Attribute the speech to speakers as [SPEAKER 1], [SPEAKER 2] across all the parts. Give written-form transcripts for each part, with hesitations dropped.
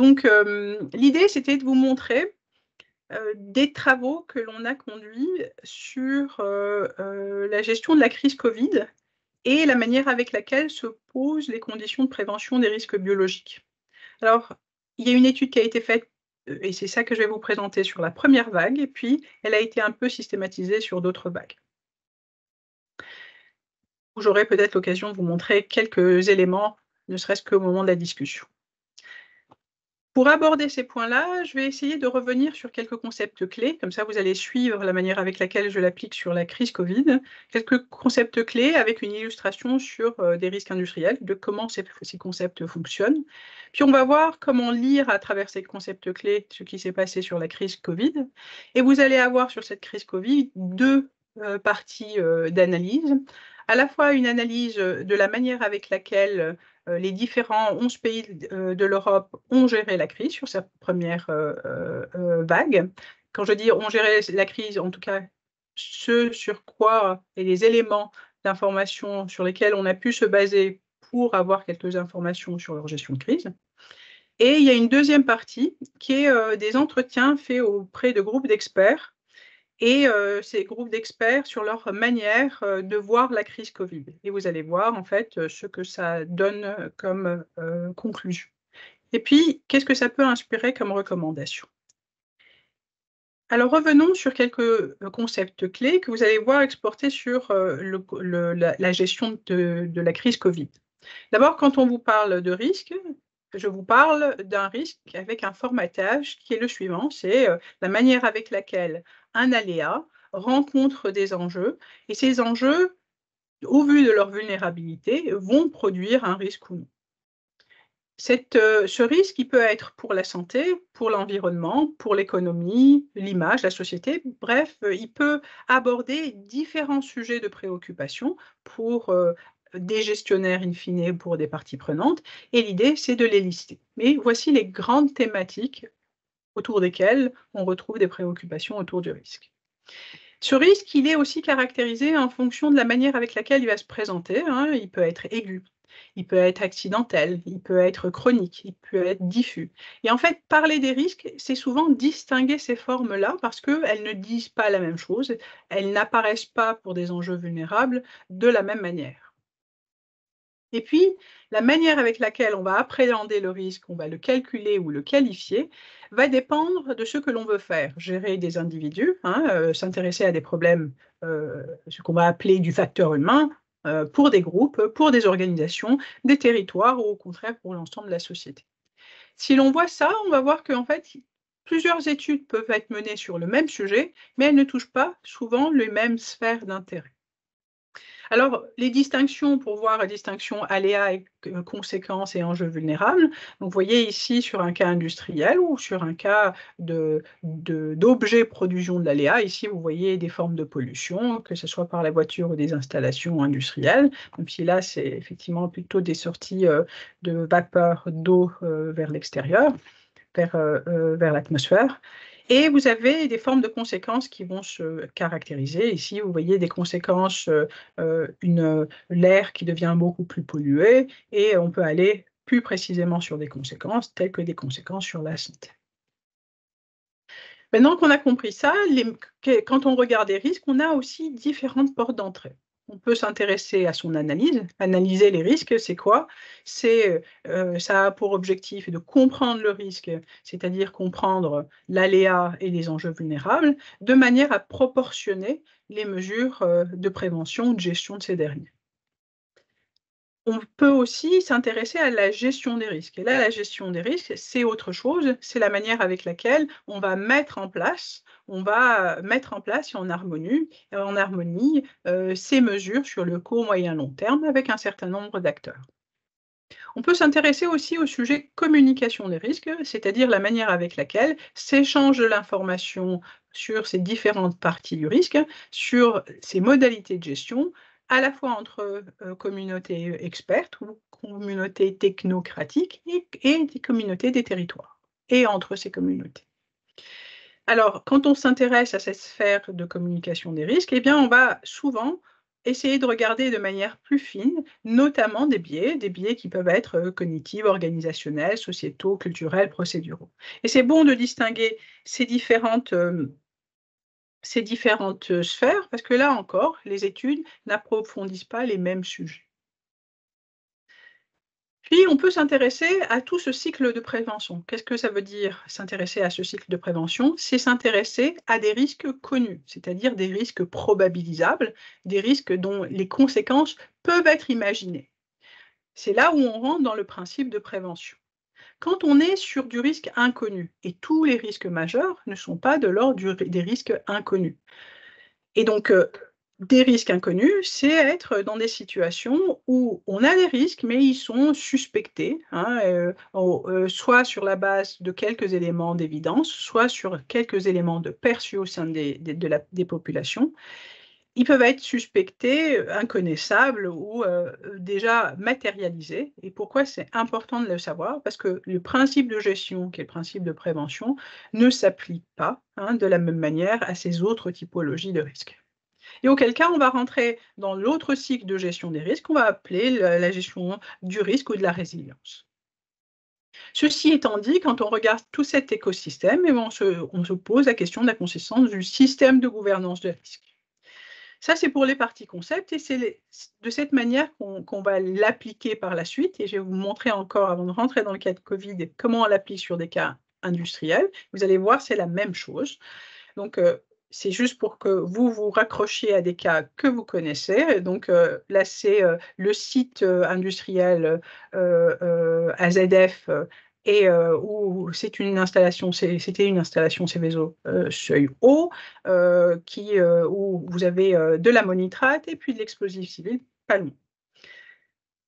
[SPEAKER 1] Donc, l'idée, c'était de vous montrer des travaux que l'on a conduits sur la gestion de la crise Covid et la manière avec laquelle se posent les conditions de prévention des risques biologiques. Alors, il y a une étude qui a été faite, et c'est ça que je vais vous présenter sur la première vague, et puis elle a été un peu systématisée sur d'autres vagues. J'aurai peut-être l'occasion de vous montrer quelques éléments, ne serait-ce qu'au moment de la discussion. Pour aborder ces points-là, je vais essayer de revenir sur quelques concepts clés, comme ça vous allez suivre la manière avec laquelle je l'applique sur la crise Covid. Quelques concepts clés avec une illustration sur des risques industriels, de comment ces concepts fonctionnent. Puis on va voir comment lire à travers ces concepts clés ce qui s'est passé sur la crise Covid. Et vous allez avoir sur cette crise Covid deux parties d'analyse. À la fois une analyse de la manière avec laquelle les différents 11 pays de l'Europe ont géré la crise sur cette première vague. Quand je dis ont géré la crise, en tout cas, ce sur quoi et les éléments d'information sur lesquels on a pu se baser pour avoir quelques informations sur leur gestion de crise. Et il y a une deuxième partie qui est des entretiens faits auprès de groupes d'experts et ces groupes d'experts sur leur manière de voir la crise Covid. Et vous allez voir en fait ce que ça donne comme conclusion. Et puis, qu'est-ce que ça peut inspirer comme recommandation? Alors revenons sur quelques concepts clés que vous allez voir exportés sur la gestion de la crise Covid. D'abord, quand on vous parle de risque, je vous parle d'un risque avec un formatage qui est le suivant, c'est la manière avec laquelle un aléa rencontre des enjeux, et ces enjeux, au vu de leur vulnérabilité, vont produire un risque ou non. Ce risque, il peut être pour la santé, pour l'environnement, pour l'économie, l'image, la société, bref, il peut aborder différents sujets de préoccupation pour des gestionnaires in fine, pour des parties prenantes, et l'idée, c'est de les lister. Mais voici les grandes thématiques autour desquelles on retrouve des préoccupations autour du risque. Ce risque, il est aussi caractérisé en fonction de la manière avec laquelle il va se présenter, hein. Il peut être aigu, il peut être accidentel, il peut être chronique, il peut être diffus. Et en fait, parler des risques, c'est souvent distinguer ces formes-là parce qu'elles ne disent pas la même chose, elles n'apparaissent pas pour des enjeux vulnérables de la même manière. Et puis, la manière avec laquelle on va appréhender le risque, on va le calculer ou le qualifier, va dépendre de ce que l'on veut faire. Gérer des individus, hein, s'intéresser à des problèmes, ce qu'on va appeler du facteur humain, pour des groupes, pour des organisations, des territoires ou au contraire pour l'ensemble de la société. Si l'on voit ça, on va voir qu'en fait, plusieurs études peuvent être menées sur le même sujet, mais elles ne touchent pas souvent les mêmes sphères d'intérêt. Alors, les distinctions, pour voir la distinction aléas et conséquences et enjeux vulnérables, donc vous voyez ici sur un cas industriel ou sur un cas d'objet production de l'aléa, ici vous voyez des formes de pollution, que ce soit par la voiture ou des installations industrielles, même si là c'est effectivement plutôt des sorties de vapeur d'eau vers l'extérieur, vers l'atmosphère. Et vous avez des formes de conséquences qui vont se caractériser. Ici, vous voyez des conséquences, l'air qui devient beaucoup plus pollué, et on peut aller plus précisément sur des conséquences, telles que des conséquences sur la santé. Maintenant qu'on a compris ça, quand on regarde les risques, on a aussi différentes portes d'entrée. On peut s'intéresser à son analyse. Analyser les risques, c'est quoi? Ça a pour objectif de comprendre le risque, c'est-à-dire comprendre l'aléa et les enjeux vulnérables, de manière à proportionner les mesures de prévention ou de gestion de ces derniers. On peut aussi s'intéresser à la gestion des risques. Et là, la gestion des risques, c'est autre chose. C'est la manière avec laquelle on va mettre en place et en harmonie ces mesures sur le court, moyen, long terme avec un certain nombre d'acteurs. On peut s'intéresser aussi au sujet communication des risques, c'est-à-dire la manière avec laquelle s'échange de l'information sur ces différentes parties du risque, sur ces modalités de gestion, à la fois entre communautés expertes ou communautés technocratiques et des communautés des territoires, et entre ces communautés. Alors, quand on s'intéresse à cette sphère de communication des risques, eh bien, on va souvent essayer de regarder de manière plus fine, notamment des biais qui peuvent être cognitifs, organisationnels, sociétaux, culturels, procéduraux. Et c'est bon de distinguer ces différentes sphères, parce que là encore, les études n'approfondissent pas les mêmes sujets. Puis on peut s'intéresser à tout ce cycle de prévention. Qu'est-ce que ça veut dire s'intéresser à ce cycle de prévention? C'est s'intéresser à des risques connus, c'est-à-dire des risques probabilisables, des risques dont les conséquences peuvent être imaginées. C'est là où on rentre dans le principe de prévention. Quand on est sur du risque inconnu, et tous les risques majeurs ne sont pas de l'ordre des risques inconnus. Et donc, des risques inconnus, c'est être dans des situations où on a des risques, mais ils sont suspectés, hein, soit sur la base de quelques éléments d'évidence, soit sur quelques éléments de perçus au sein des populations. Ils peuvent être suspectés, inconnaissables ou, déjà matérialisés. Et pourquoi c'est important de le savoir? Parce que le principe de gestion, qui est le principe de prévention, ne s'applique pas, hein, de la même manière à ces autres typologies de risques. Et auquel cas, on va rentrer dans l'autre cycle de gestion des risques qu'on va appeler la gestion du risque ou de la résilience. Ceci étant dit, quand on regarde tout cet écosystème, eh ben, on se pose la question de la consistance du système de gouvernance de risque. Ça, c'est pour les parties concept et c'est de cette manière qu'on va l'appliquer par la suite. Et je vais vous montrer encore, avant de rentrer dans le cas de Covid, comment on l'applique sur des cas industriels. Vous allez voir, c'est la même chose. Donc, c'est juste pour que vous vous raccrochiez à des cas que vous connaissez. Donc, là, c'est le site industriel AZF et où c'était une installation Seveso Seuil Haut, où vous avez de l'ammonitrate et puis de l'explosif civil pas loin.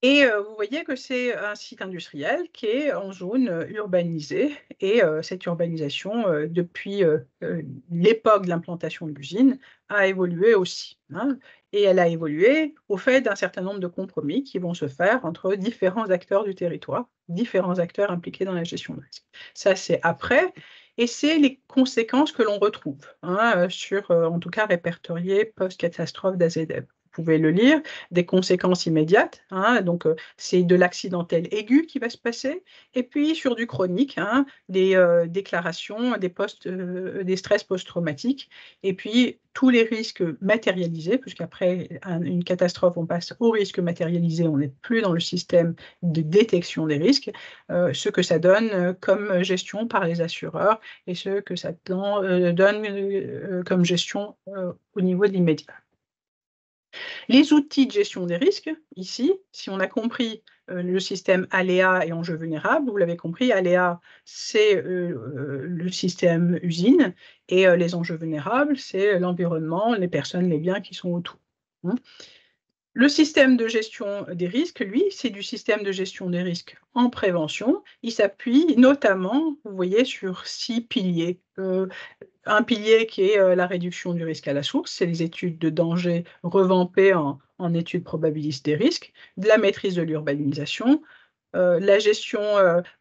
[SPEAKER 1] Et vous voyez que c'est un site industriel qui est en zone, urbanisée et cette urbanisation, depuis, l'époque de l'implantation de l'usine, a évolué aussi, hein, et elle a évolué au fait d'un certain nombre de compromis qui vont se faire entre différents acteurs du territoire, différents acteurs impliqués dans la gestion de risque. Ça, c'est après et c'est les conséquences que l'on retrouve, hein, en tout cas répertoriées post-catastrophe d'AZF. Vous pouvez le lire, des conséquences immédiates, hein, donc c'est de l'accidentel aigu qui va se passer et puis sur du chronique, hein, des déclarations, des stress post-traumatiques et puis tous les risques matérialisés puisqu'après une catastrophe, on passe aux risques matérialisés, on n'est plus dans le système de détection des risques, ce que ça donne, comme gestion par les assureurs et ce que ça donne, comme gestion, au niveau de l'immédiat. Les outils de gestion des risques, ici, si on a compris, le système aléa et enjeux vulnérables, vous l'avez compris, aléa, c'est, le système usine et les enjeux vulnérables, c'est l'environnement, les personnes, les biens qui sont autour, hein. Le système de gestion des risques, lui, c'est du système de gestion des risques en prévention. Il s'appuie notamment, vous voyez, sur 6 piliers. Un pilier qui est, la réduction du risque à la source, c'est les études de danger revampées en études probabilistes des risques, de la maîtrise de l'urbanisation, la gestion,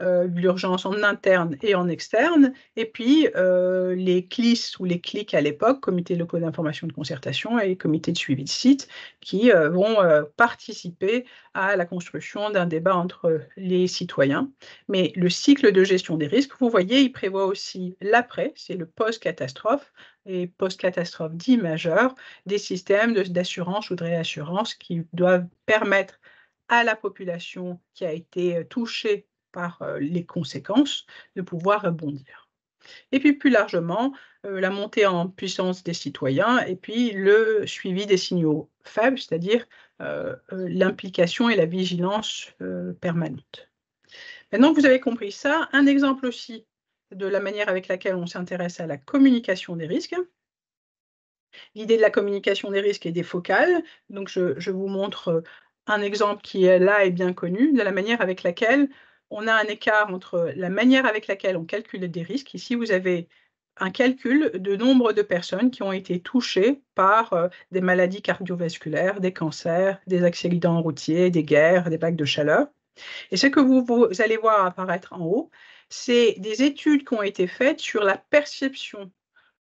[SPEAKER 1] de l'urgence en interne et en externe et puis, les CLIS ou les CLIC à l'époque, comités locaux d'information et de concertation et comités de suivi de site qui, vont, participer à la construction d'un débat entre les citoyens. Mais le cycle de gestion des risques, vous voyez, il prévoit aussi l'après, c'est le post-catastrophe et post-catastrophe dit majeur, des systèmes d'assurance ou de réassurance qui doivent permettre à la population qui a été, touchée par, les conséquences, de pouvoir rebondir. Et puis plus largement, la montée en puissance des citoyens et puis le suivi des signaux faibles, c'est-à-dire, l'implication et la vigilance, permanente. Maintenant que vous avez compris ça, un exemple aussi de la manière avec laquelle on s'intéresse à la communication des risques. L'idée de la communication des risques est défocale, donc je vous montre, un exemple qui est là et bien connu, de la manière avec laquelle on a un écart entre la manière avec laquelle on calcule des risques. Ici, vous avez un calcul de nombre de personnes qui ont été touchées par, des maladies cardiovasculaires, des cancers, des accidents routiers, des guerres, des vagues de chaleur et ce que vous allez voir apparaître en haut, c'est des études qui ont été faites sur la perception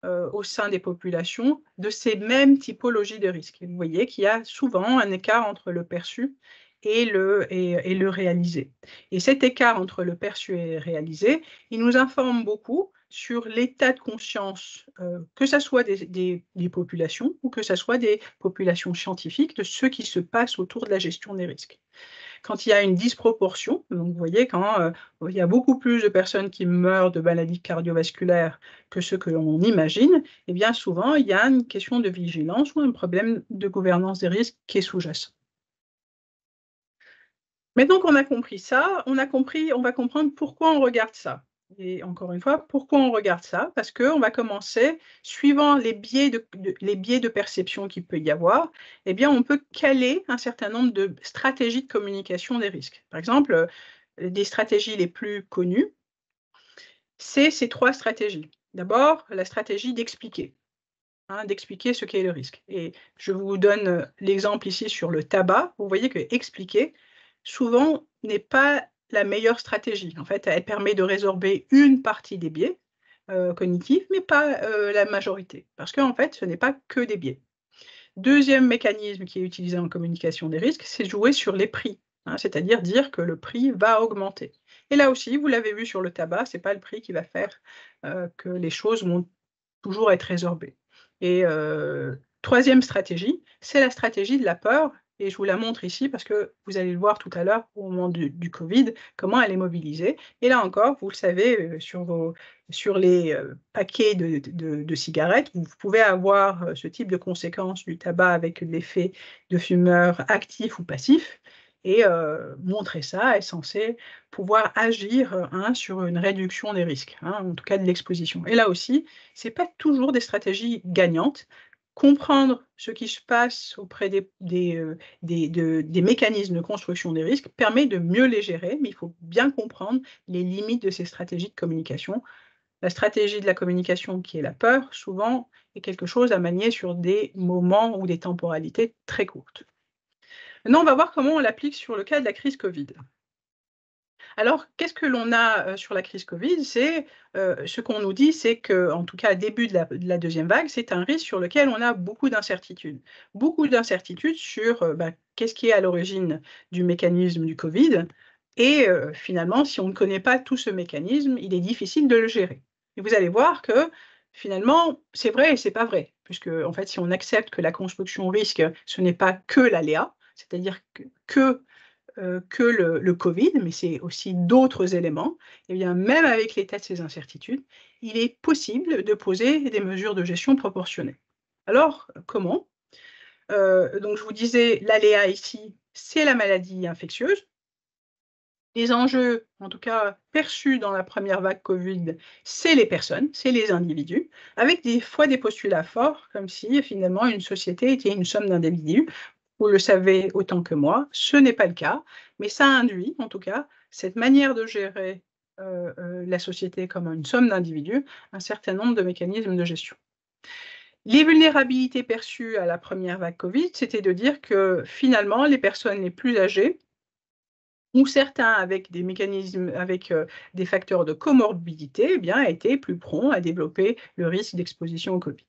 [SPEAKER 1] au sein des populations de ces mêmes typologies de risques. Et vous voyez qu'il y a souvent un écart entre le perçu et le réalisé. Et cet écart entre le perçu et le réalisé, il nous informe beaucoup sur l'état de conscience, que ce soit des populations ou que ce soit des populations scientifiques, de ce qui se passe autour de la gestion des risques. Quand il y a une disproportion, donc vous voyez quand il y a beaucoup plus de personnes qui meurent de maladies cardiovasculaires que ce que l'on imagine, eh bien souvent il y a une question de vigilance ou un problème de gouvernance des risques qui est sous-jacent. Maintenant qu'on a compris ça, on va comprendre pourquoi on regarde ça. Et encore une fois, pourquoi on regarde ça? Parce qu'on va commencer, suivant les biais de perception qu'il peut y avoir, eh bien, on peut caler un certain nombre de stratégies de communication des risques. Par exemple, des stratégies les plus connues, c'est ces 3 stratégies. D'abord, la stratégie d'expliquer, hein, d'expliquer ce qu'est le risque. Et je vous donne l'exemple ici sur le tabac. Vous voyez que expliquer, souvent, n'est pas la meilleure stratégie. En fait, elle permet de résorber une partie des biais cognitifs, mais pas la majorité. Parce qu'en fait, ce n'est pas que des biais. Deuxième mécanisme qui est utilisé en communication des risques, c'est jouer sur les prix, hein, c'est-à-dire dire que le prix va augmenter. Et là aussi, vous l'avez vu sur le tabac, ce n'est pas le prix qui va faire que les choses vont toujours être résorbées. Et troisième stratégie, c'est la stratégie de la peur. Et je vous la montre ici parce que vous allez le voir tout à l'heure au moment du Covid, comment elle est mobilisée. Et là encore, vous le savez, sur les paquets de cigarettes, vous pouvez avoir ce type de conséquences du tabac avec l'effet de fumeur actif ou passif. Et montrer ça est censé pouvoir agir hein, sur une réduction des risques, hein, en tout cas de l'exposition. Et là aussi, ce n'est pas toujours des stratégies gagnantes. Comprendre ce qui se passe auprès des mécanismes de construction des risques permet de mieux les gérer, mais il faut bien comprendre les limites de ces stratégies de communication. La stratégie de la communication, qui est la peur, souvent est quelque chose à manier sur des moments ou des temporalités très courtes. Maintenant, on va voir comment on l'applique sur le cas de la crise Covid. Alors, qu'est-ce que l'on a sur la crise Covid? C'est ce qu'on nous dit, c'est qu'en tout cas, au début de la deuxième vague, c'est un risque sur lequel on a beaucoup d'incertitudes. Beaucoup d'incertitudes sur qu'est-ce qui est à l'origine du mécanisme du Covid. Et finalement, si on ne connaît pas tout ce mécanisme, il est difficile de le gérer. Et vous allez voir que finalement, c'est vrai et c'est pas vrai. Puisque, en fait, si on accepte que la construction risque, ce n'est pas que l'aléa, c'est-à-dire que le Covid, mais c'est aussi d'autres éléments, et bien même avec l'état de ces incertitudes, il est possible de poser des mesures de gestion proportionnées. Alors, comment? Donc je vous disais, l'aléa ici, c'est la maladie infectieuse. Les enjeux, en tout cas perçus dans la première vague Covid, c'est les personnes, c'est les individus, avec des fois des postulats forts, comme si finalement une société était une somme d'individus. Vous le savez autant que moi, ce n'est pas le cas, mais ça induit, en tout cas, cette manière de gérer la société comme une somme d'individus, un certain nombre de mécanismes de gestion. Les vulnérabilités perçues à la première vague Covid, c'était de dire que finalement, les personnes les plus âgées, ou certains avec des mécanismes, avec des facteurs de comorbidité, eh bien, étaient plus prompts à développer le risque d'exposition au Covid.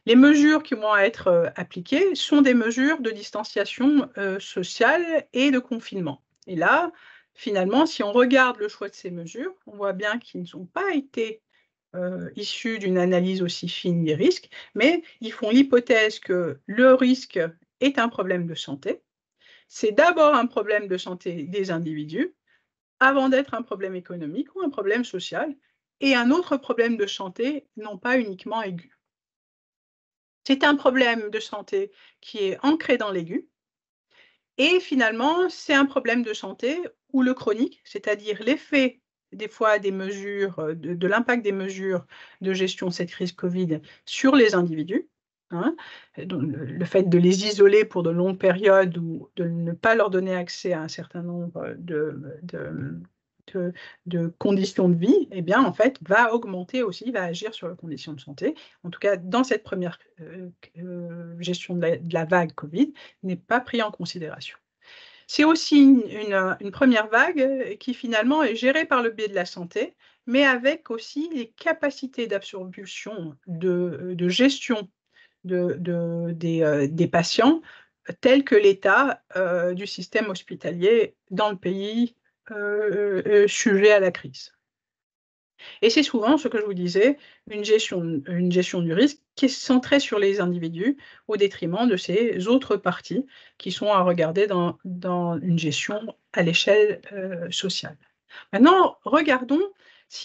[SPEAKER 1] Les mesures qui vont être appliquées sont des mesures de distanciation sociale et de confinement. Et là, finalement, si on regarde le choix de ces mesures, on voit bien qu'ils n'ont pas été issus d'une analyse aussi fine des risques, mais ils font l'hypothèse que le risque est un problème de santé. C'est d'abord un problème de santé des individus, avant d'être un problème économique ou un problème social, et un autre problème de santé, non pas uniquement aigu. C'est un problème de santé qui est ancré dans l'aigu et finalement, c'est un problème de santé ou le chronique, c'est-à-dire l'effet des fois des mesures, de l'impact des mesures de gestion de cette crise Covid sur les individus, hein. Donc le fait de les isoler pour de longues périodes ou de ne pas leur donner accès à un certain nombre de conditions de vie, eh bien, en fait, va augmenter aussi, va agir sur les conditions de santé. En tout cas, dans cette première gestion de la vague Covid, n'est pas pris en considération. C'est aussi une première vague qui finalement est gérée par le biais de la santé, mais avec aussi les capacités d'absorption, de gestion des patients, tels que l'état du système hospitalier dans le pays sujet à la crise. Et c'est souvent, ce que je vous disais, une gestion du risque qui est centrée sur les individus au détriment de ces autres parties qui sont à regarder dans une gestion à l'échelle sociale. Maintenant, regardons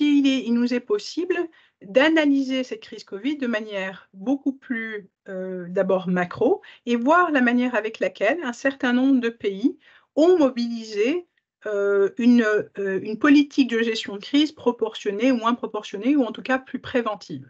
[SPEAKER 1] il nous est possible d'analyser cette crise Covid de manière beaucoup plus d'abord macro et voir la manière avec laquelle un certain nombre de pays ont mobilisé une politique de gestion de crise proportionnée ou moins proportionnée, ou en tout cas plus préventive.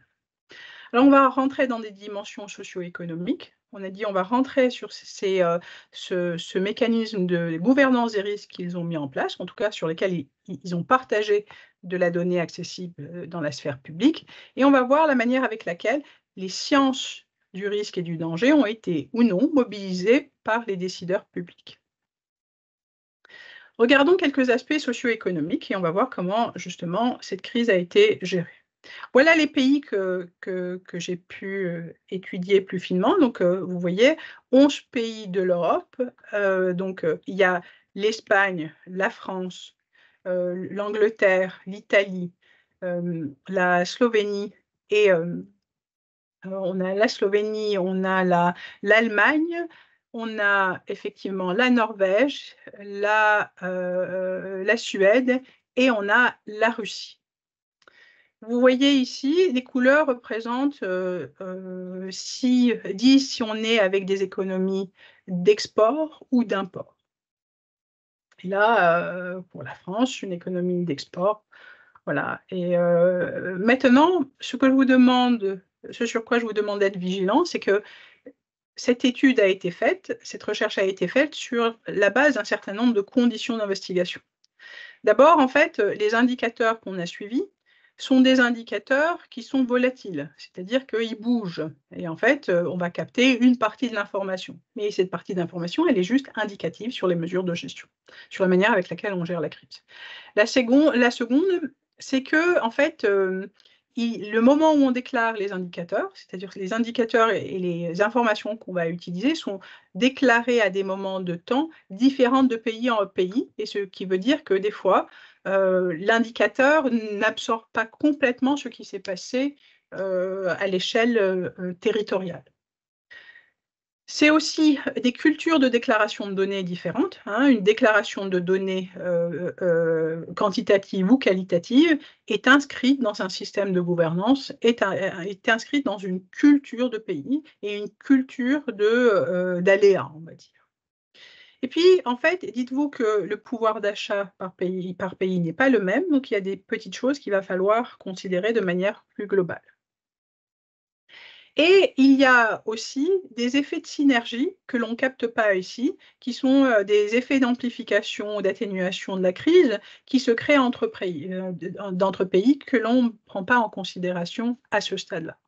[SPEAKER 1] Alors, on va rentrer dans des dimensions socio-économiques. On a dit on va rentrer sur ce mécanisme de gouvernance des risques qu'ils ont mis en place, en tout cas sur lesquels ils ont partagé de la donnée accessible dans la sphère publique, et on va voir la manière avec laquelle les sciences du risque et du danger ont été ou non mobilisées par les décideurs publics. Regardons quelques aspects socio-économiques et on va voir comment justement cette crise a été gérée. Voilà les pays que j'ai pu étudier plus finement. Donc, vous voyez, 11 pays de l'Europe. Il y a l'Espagne, la France, l'Angleterre, l'Italie, la Slovénie et on a la Slovénie, on a l'Allemagne, on a effectivement la Norvège, la Suède et on a la Russie. Vous voyez ici, les couleurs représentent si on est avec des économies d'export ou d'import. Et là, pour la France, une économie d'export. Voilà. Et maintenant, ce sur quoi je vous demande d'être vigilant, c'est que cette étude a été faite, cette recherche a été faite sur la base d'un certain nombre de conditions d'investigation. D'abord, en fait, les indicateurs qu'on a suivis sont des indicateurs qui sont volatiles, c'est-à-dire qu'ils bougent. Et en fait, on va capter une partie de l'information. Mais cette partie d'information, elle est juste indicative sur les mesures de gestion, sur la manière avec laquelle on gère la crise. La seconde, c'est que, en fait, le moment où on déclare les indicateurs, c'est-à-dire que les indicateurs et les informations qu'on va utiliser sont déclarés à des moments de temps différents de pays en pays, et ce qui veut dire que des fois, l'indicateur n'absorbe pas complètement ce qui s'est passé à l'échelle territoriale. C'est aussi des cultures de déclaration de données différentes. Une déclaration de données quantitative ou qualitative est inscrite dans un système de gouvernance, est inscrite dans une culture de pays et une culture d'aléas, on va dire. Et puis, en fait, dites-vous que le pouvoir d'achat par pays n'est pas le même, donc il y a des petites choses qu'il va falloir considérer de manière plus globale. Et il y a aussi des effets de synergie que l'on ne capte pas ici, qui sont des effets d'amplification ou d'atténuation de la crise qui se créent entre pays que l'on ne prend pas en considération à ce stade-là.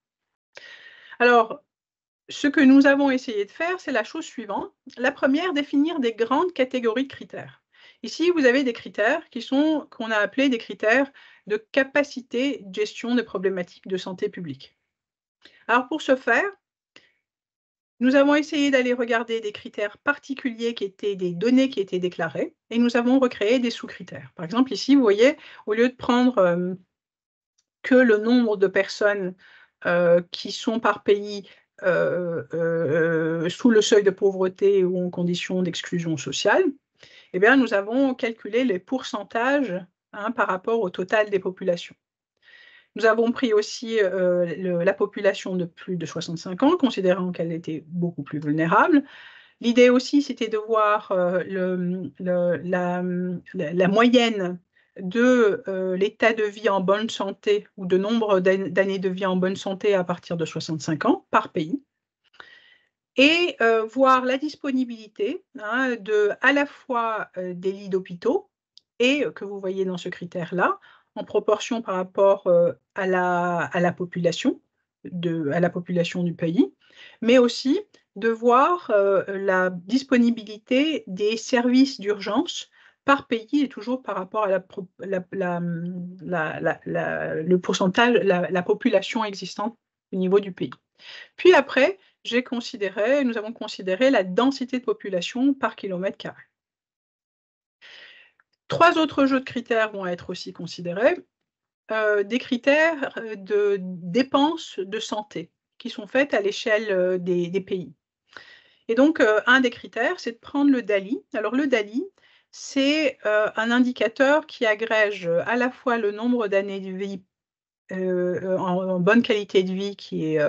[SPEAKER 1] Alors, ce que nous avons essayé de faire, c'est la chose suivante. La première, définir des grandes catégories de critères. Ici, vous avez des critères qu'on a appelés des critères de capacité de gestion des problématiques de santé publique. Alors, pour ce faire, nous avons essayé d'aller regarder des critères particuliers qui étaient des données qui étaient déclarées, et nous avons recréé des sous-critères. Par exemple, ici, vous voyez, au lieu de prendre que le nombre de personnes qui sont par pays sous le seuil de pauvreté ou en condition d'exclusion sociale, eh bien, nous avons calculé les pourcentages par rapport au total des populations. Nous avons pris aussi la population de plus de 65 ans, considérant qu'elle était beaucoup plus vulnérable. L'idée aussi, c'était de voir la moyenne de l'état de vie en bonne santé ou de nombre d'années de vie en bonne santé à partir de 65 ans par pays. Et voir la disponibilité à la fois des lits d'hôpitaux et que vous voyez dans ce critère-là, en proportion par rapport à la population du pays, mais aussi de voir la disponibilité des services d'urgence par pays et toujours par rapport à le pourcentage, la population existante au niveau du pays. Puis après, nous avons considéré la densité de population par kilomètre carré. 3 autres jeux de critères vont être aussi considérés, des critères, de dépenses de santé qui sont faites à l'échelle, des pays. Et donc, un des critères, c'est de prendre le DALY. Alors le DALY, c'est, un indicateur qui agrège, à la fois le nombre d'années de vie, en bonne qualité de vie qui est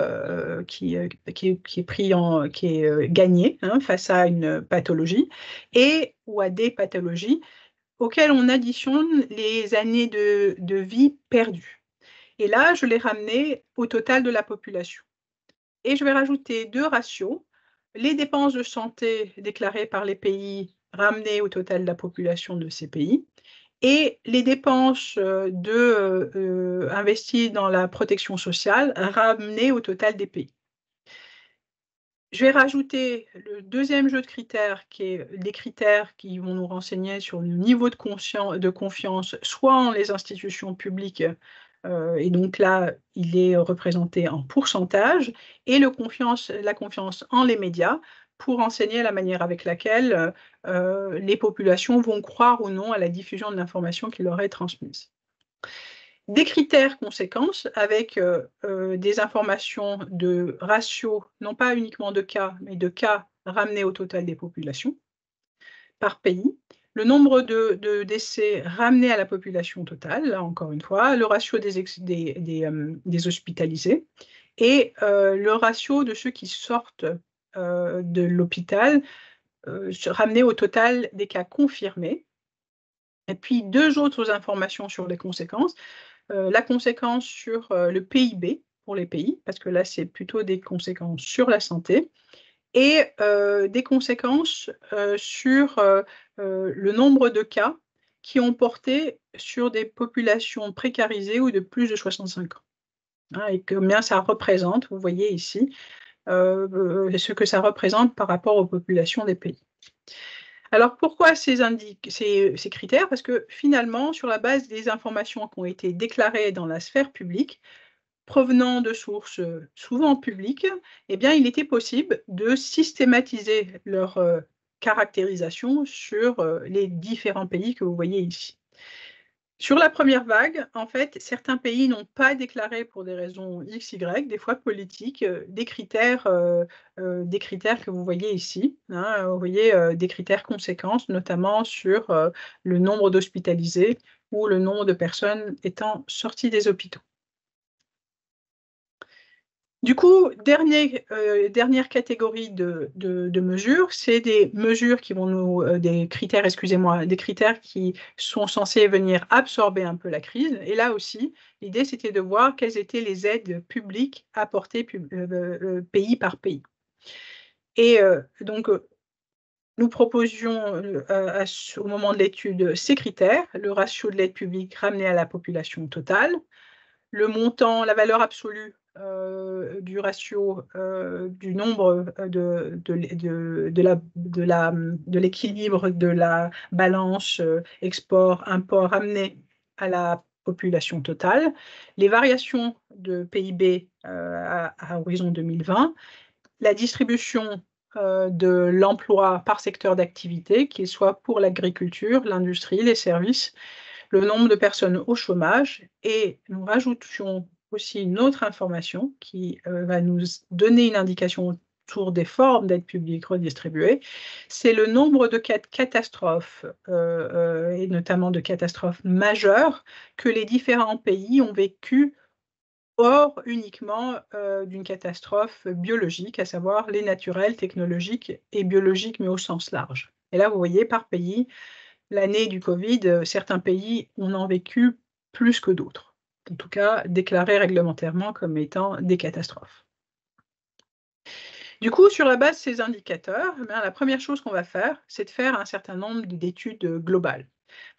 [SPEAKER 1] pris en qui est, gagné, hein, face à une pathologie et ou à des pathologies auxquelles on additionne les années de vie perdues. Et là, je l'ai ramené au total de la population. Et je vais rajouter 2 ratios, les dépenses de santé déclarées par les pays ramenées au total de la population de ces pays et les dépenses, investies dans la protection sociale ramenées au total des pays. Je vais rajouter le deuxième jeu de critères qui est les critères qui vont nous renseigner sur le niveau de confiance, soit en les institutions publiques, et donc là, il est représenté en pourcentage et la confiance en les médias pour renseigner la manière avec laquelle, les populations vont croire ou non à la diffusion de l'information qui leur est transmise. Des critères conséquences avec, des informations de ratio, non pas uniquement de cas, mais de cas ramenés au total des populations par pays, le nombre de décès ramenés à la population totale, là encore une fois, le ratio des hospitalisés et le ratio de ceux qui sortent, de l'hôpital, ramenés au total des cas confirmés et puis 2 autres informations sur les conséquences. La conséquence sur, le PIB pour les pays, parce que là, c'est plutôt des conséquences sur la santé et des conséquences, sur, le nombre de cas qui ont porté sur des populations précarisées ou de plus de 65 ans, hein et combien ça représente, vous voyez ici, ce que ça représente par rapport aux populations des pays. Alors pourquoi ces critères? Parce que finalement, sur la base des informations qui ont été déclarées dans la sphère publique, provenant de sources, souvent publiques, eh bien, il était possible de systématiser leur, caractérisation sur, les différents pays que vous voyez ici. Sur la première vague, en fait, certains pays n'ont pas déclaré pour des raisons X, Y, des fois politiques, des critères que vous voyez ici, hein. Vous voyez, des critères conséquences, notamment sur, le nombre d'hospitalisés ou le nombre de personnes étant sorties des hôpitaux. Du coup, dernière catégorie de mesures, c'est des mesures qui vont nous, des critères, excusez-moi, des critères qui sont censés venir absorber un peu la crise et là aussi, l'idée c'était de voir quelles étaient les aides publiques apportées pays par pays. Et donc, nous proposions, au moment de l'étude, ces critères, le ratio de l'aide publique ramené à la population totale, le montant, la valeur absolue, du ratio, du nombre, de l'équilibre de la balance, export-import ramené à la population totale, les variations de PIB, à horizon 2020, la distribution, de l'emploi par secteur d'activité, qu'il soit pour l'agriculture, l'industrie, les services, le nombre de personnes au chômage et nous rajoutions aussi une autre information qui, va nous donner une indication autour des formes d'aide publique redistribuée, c'est le nombre de cas de catastrophes, et notamment de catastrophes majeures que les différents pays ont vécues hors uniquement, d'une catastrophe biologique, à savoir les naturelles, technologiques et biologiques, mais au sens large. Et là, vous voyez par pays, l'année du Covid, certains pays en ont vécu plus que d'autres. En tout cas, déclarés réglementairement comme étant des catastrophes. Du coup, sur la base de ces indicateurs, eh bien, la première chose qu'on va faire, c'est de faire un certain nombre d'études, globales.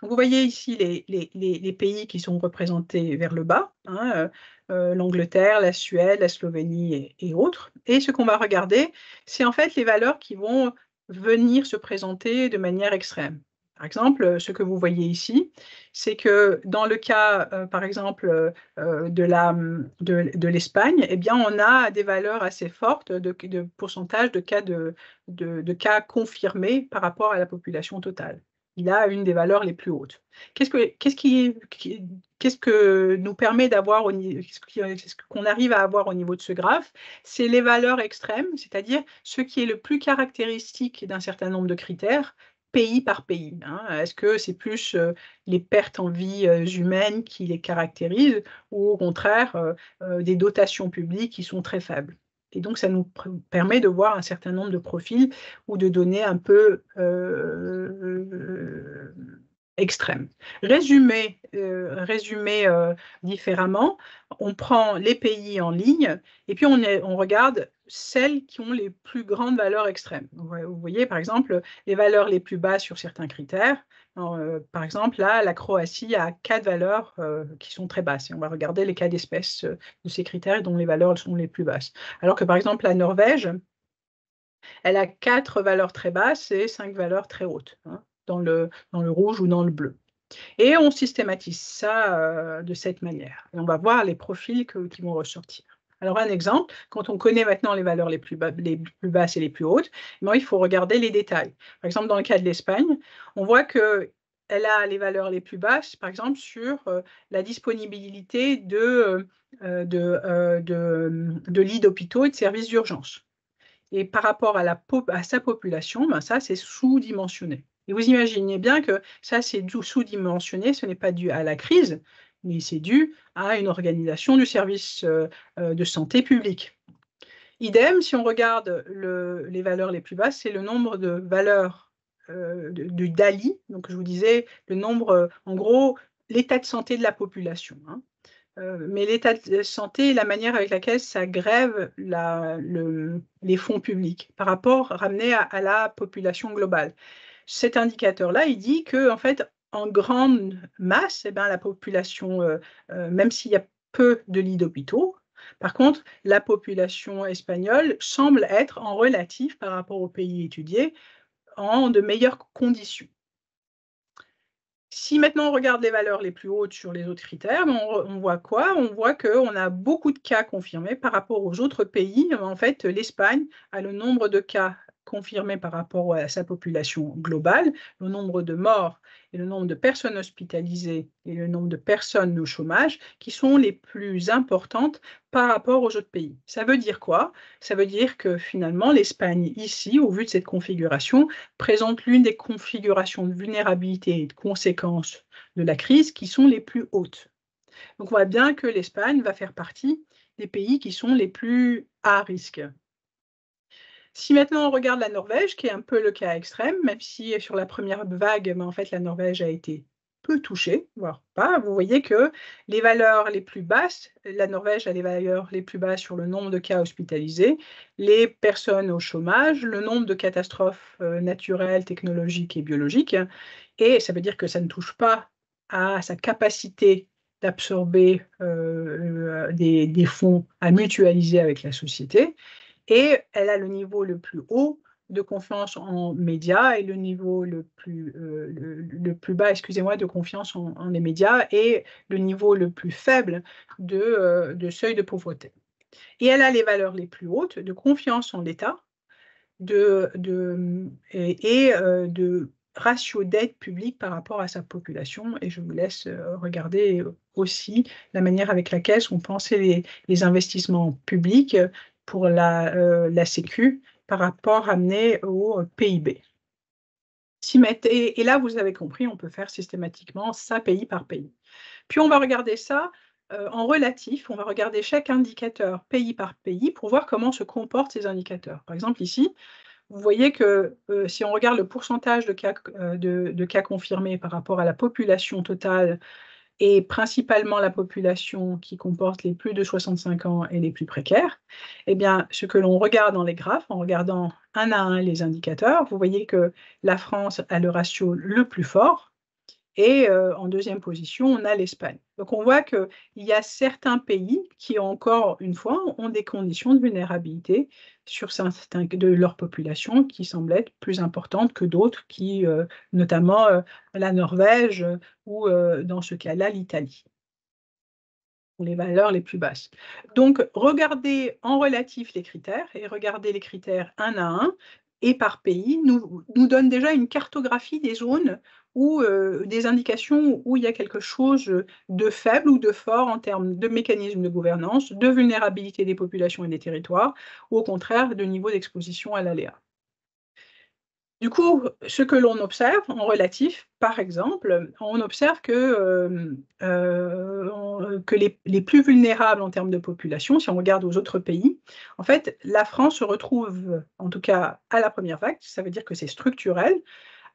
[SPEAKER 1] Donc vous voyez ici les pays qui sont représentés vers le bas, hein, l'Angleterre, la Suède, la Slovénie et autres. Et ce qu'on va regarder, c'est en fait les valeurs qui vont venir se présenter de manière extrême. Par exemple, ce que vous voyez ici, c'est que dans le cas, par exemple, de l'Espagne, eh bien, on a des valeurs assez fortes de pourcentage de cas confirmés par rapport à la population totale. Il a une des valeurs les plus hautes. Qu'est-ce que nous permet d'avoir, qu'est-ce qu'on arrive à avoir au niveau de ce graphe? C'est les valeurs extrêmes, c'est-à-dire ce qui est le plus caractéristique d'un certain nombre de critères, pays par pays, hein. Est-ce que c'est plus les pertes en vies humaines qui les caractérisent ou au contraire des dotations publiques qui sont très faibles? Et donc, ça nous permet de voir un certain nombre de profils ou de données un peu extrêmes. Résumé différemment, on prend les pays en ligne et puis on regarde celles qui ont les plus grandes valeurs extrêmes. Vous voyez, par exemple, les valeurs les plus basses sur certains critères. Par exemple, là, la Croatie a 4 valeurs qui sont très basses. Et on va regarder les cas d'espèce de ces critères dont les valeurs sont les plus basses. Alors que, par exemple, la Norvège, elle a 4 valeurs très basses et 5 valeurs très hautes, hein, dans le rouge ou dans le bleu. Et on systématise ça de cette manière. Et on va voir les profils qui vont ressortir. Alors un exemple, quand on connaît maintenant les valeurs les plus basses et les plus hautes, il faut regarder les détails. Par exemple, dans le cas de l'Espagne, on voit qu'elle a les valeurs les plus basses, par exemple, sur la disponibilité de lits d'hôpitaux et de services d'urgence. Et par rapport à sa population, ça, c'est sous-dimensionné. Et vous imaginez bien que ça, c'est sous-dimensionné, ce n'est pas dû à la crise, mais c'est dû à une organisation du service de santé publique. Idem, si on regarde les valeurs les plus basses, c'est le nombre de valeurs du DALI, donc je vous disais le nombre, en gros, l'état de santé de la population, hein. Mais l'état de santé et la manière avec laquelle ça grève les fonds publics par rapport ramené à la population globale. Cet indicateur-là, il dit que, en fait, en grande masse, eh ben, la population, même s'il y a peu de lits d'hôpitaux, par contre, la population espagnole semble être en relatif par rapport aux pays étudiés en de meilleures conditions. Si maintenant on regarde les valeurs les plus hautes sur les autres critères, on voit quoi? On voit qu'on a beaucoup de cas confirmés par rapport aux autres pays. En fait, l'Espagne a le nombre de cas confirmés par rapport à sa population globale, le nombre de morts et le nombre de personnes hospitalisées et le nombre de personnes au chômage qui sont les plus importantes par rapport aux autres pays. Ça veut dire quoi? Ça veut dire que finalement, l'Espagne, ici, au vu de cette configuration, présente l'une des configurations de vulnérabilité et de conséquences de la crise qui sont les plus hautes. Donc on voit bien que l'Espagne va faire partie des pays qui sont les plus à risque. Si maintenant on regarde la Norvège, qui est un peu le cas extrême, même si sur la première vague, en fait, la Norvège a été peu touchée, voire pas, vous voyez que les valeurs les plus basses, la Norvège a les valeurs les plus basses sur le nombre de cas hospitalisés, les personnes au chômage, le nombre de catastrophes naturelles, technologiques et biologiques, et ça veut dire que ça ne touche pas à sa capacité d'absorber des fonds à mutualiser avec la société. Et elle a le niveau le plus haut de confiance en médias et le niveau le plus bas, excusez-moi, de confiance en les médias et le niveau le plus faible de seuil de pauvreté. Et elle a les valeurs les plus hautes de confiance en l'État et de ratio d'aide publique par rapport à sa population. Et je vous laisse regarder aussi la manière avec laquelle sont pensés les investissements publics pour la Sécu par rapport amené au PIB. Et là, vous avez compris, on peut faire systématiquement ça pays par pays. Puis on va regarder ça en relatif, on va regarder chaque indicateur pays par pays pour voir comment se comportent ces indicateurs. Par exemple ici, vous voyez que si on regarde le pourcentage de cas confirmés par rapport à la population totale et principalement la population qui comporte les plus de 65 ans et les plus précaires, eh bien, ce que l'on regarde dans les graphes, en regardant un à un les indicateurs, vous voyez que la France a le ratio le plus fort Et en deuxième position, on a l'Espagne. Donc on voit qu'il y a certains pays qui, encore une fois, ont des conditions de vulnérabilité sur certains de leur population qui semblent être plus importantes que d'autres, notamment la Norvège ou dans ce cas-là l'Italie, pour les valeurs les plus basses. Donc regardez en relatif les critères et regardez les critères un à un et par pays nous donne déjà une cartographie des zones ou des indications où il y a quelque chose de faible ou de fort en termes de mécanismes de gouvernance, de vulnérabilité des populations et des territoires, ou au contraire de niveau d'exposition à l'aléa. Du coup, ce que l'on observe en relatif, par exemple, on observe que les plus vulnérables en termes de population, si on regarde aux autres pays, en fait, la France se retrouve, en tout cas à la première vague, ça veut dire que c'est structurel,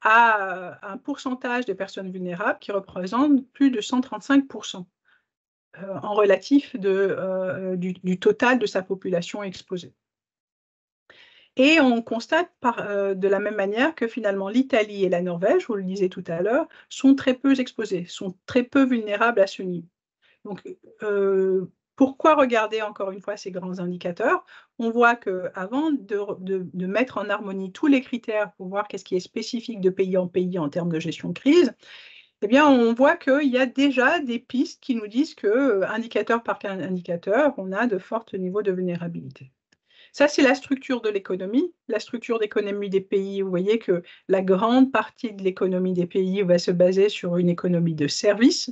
[SPEAKER 1] à un pourcentage de personnes vulnérables qui représente plus de 135% en relatif du total de sa population exposée. Et on constate de la même manière que finalement l'Italie et la Norvège, vous le disiez tout à l'heure, sont très peu exposées, sont très peu vulnérables à ce niveau. Donc, pourquoi regarder encore une fois ces grands indicateurs? On voit qu'avant de mettre en harmonie tous les critères pour voir qu'est-ce qui est spécifique de pays en termes de gestion de crise, eh bien, on voit qu'il y a déjà des pistes qui nous disent que, indicateur par indicateur, on a de forts niveaux de vulnérabilité. Ça, c'est la structure de l'économie. La structure d'économie des pays, vous voyez que la grande partie de l'économie des pays va se baser sur une économie de services.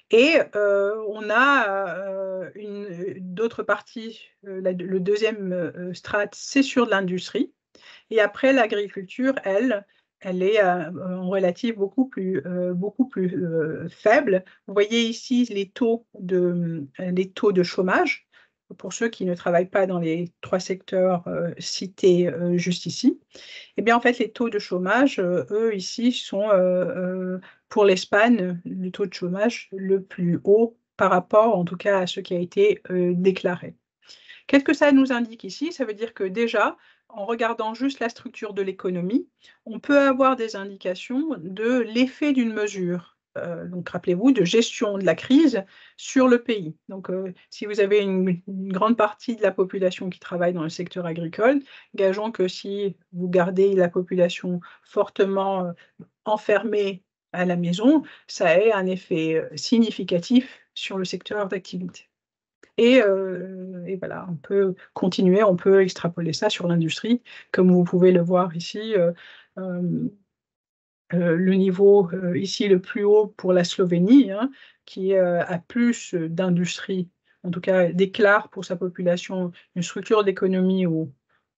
[SPEAKER 1] Et on a d'autres parties, le deuxième strate, c'est sur de l'industrie. Et après, l'agriculture, elle est en relatif beaucoup plus faible. Vous voyez ici les taux de chômage pour ceux qui ne travaillent pas dans les 3 secteurs cités juste ici. Eh bien, en fait, les taux de chômage, eux, ici, sont pour l'Espagne, le taux de chômage le plus haut par rapport, en tout cas, à ce qui a été déclaré. Qu'est-ce que ça nous indique ici? Ça veut dire que déjà, en regardant juste la structure de l'économie, on peut avoir des indications de l'effet d'une mesure. Donc rappelez-vous, de gestion de la crise sur le pays. Donc si vous avez une grande partie de la population qui travaille dans le secteur agricole, gageons que si vous gardez la population fortement enfermée à la maison, ça a un effet significatif sur le secteur d'activité. Et voilà, on peut continuer, on peut extrapoler ça sur l'industrie, comme vous pouvez le voir ici, le niveau ici le plus haut pour la Slovénie, hein, qui a plus d'industrie, en tout cas déclare pour sa population une structure d'économie où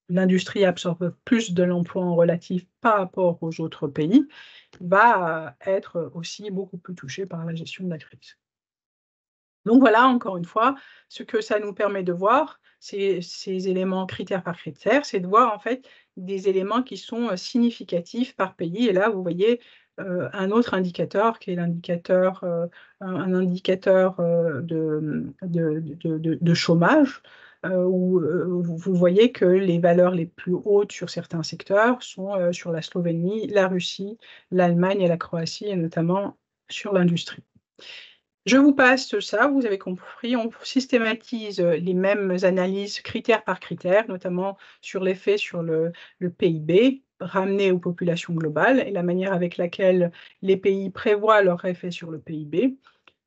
[SPEAKER 1] l'industrie absorbe plus de l'emploi en relatif par rapport aux autres pays, va être aussi beaucoup plus touchée par la gestion de la crise. Donc voilà, encore une fois, ce que ça nous permet de voir, ces éléments critère par critère, c'est de voir en fait des éléments qui sont significatifs par pays. Et là, vous voyez un autre indicateur qui est l'indicateur, un indicateur de chômage, où vous voyez que les valeurs les plus hautes sur certains secteurs sont sur la Slovénie, la Russie, l'Allemagne et la Croatie, et notamment sur l'industrie. Je vous passe ça, vous avez compris, on systématise les mêmes analyses critère par critère, notamment sur l'effet sur le PIB, ramené aux populations globales, et la manière avec laquelle les pays prévoient leur effet sur le PIB.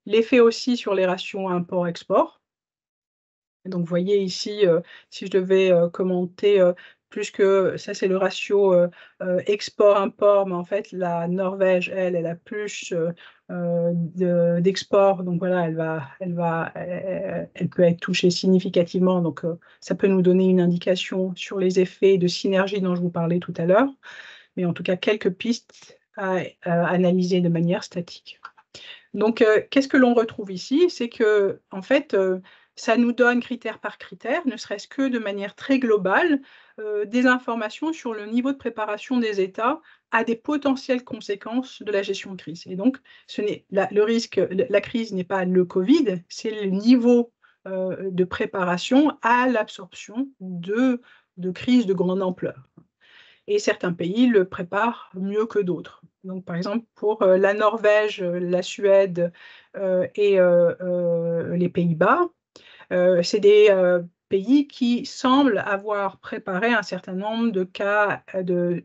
[SPEAKER 1] L'effet aussi sur les ratios import-export. Donc, vous voyez ici, si je devais commenter plus que ça, c'est le ratio export-import, mais en fait, la Norvège, elle a plus d'export, donc voilà, elle peut être touchée significativement, donc ça peut nous donner une indication sur les effets de synergie dont je vous parlais tout à l'heure, mais en tout cas, quelques pistes à analyser de manière statique. Donc, qu'est-ce que l'on retrouve ici? C'est que, en fait, ça nous donne critère par critère, ne serait-ce que de manière très globale, des informations sur le niveau de préparation des États à des potentielles conséquences de la gestion de crise. Et donc, la crise n'est pas le Covid, c'est le niveau de préparation à l'absorption de crises de grande ampleur. Et certains pays le préparent mieux que d'autres. Donc, par exemple, pour la Norvège, la Suède et les Pays-Bas, c'est des pays qui semblent avoir préparé un certain nombre de cas du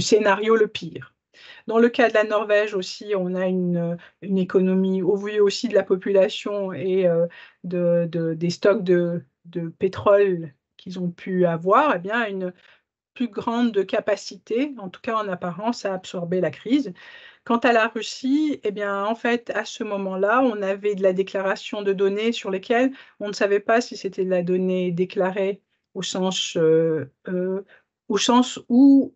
[SPEAKER 1] scénario le pire. Dans le cas de la Norvège aussi, on a une économie, au vu aussi de la population et des stocks de pétrole qu'ils ont pu avoir, eh bien, une plus grande capacité, en tout cas en apparence, à absorber la crise. Quant à la Russie, eh bien, en fait, à ce moment-là, on avait de la déclaration de données sur lesquelles on ne savait pas si c'était de la donnée déclarée au sens, au sens où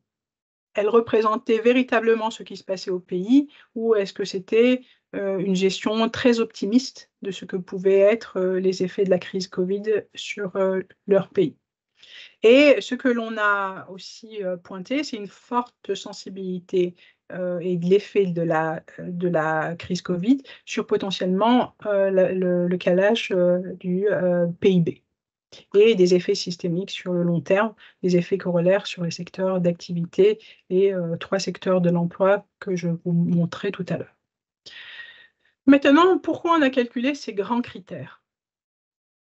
[SPEAKER 1] elle représentait véritablement ce qui se passait au pays, ou est-ce que c'était une gestion très optimiste de ce que pouvaient être les effets de la crise Covid sur leur pays. Et ce que l'on a aussi pointé, c'est une forte sensibilité et de l'effet de la crise Covid sur potentiellement le calage du PIB et des effets systémiques sur le long terme, des effets corollaires sur les secteurs d'activité et 3 secteurs de l'emploi que je vous montrais tout à l'heure. Maintenant, pourquoi on a calculé ces grands critères?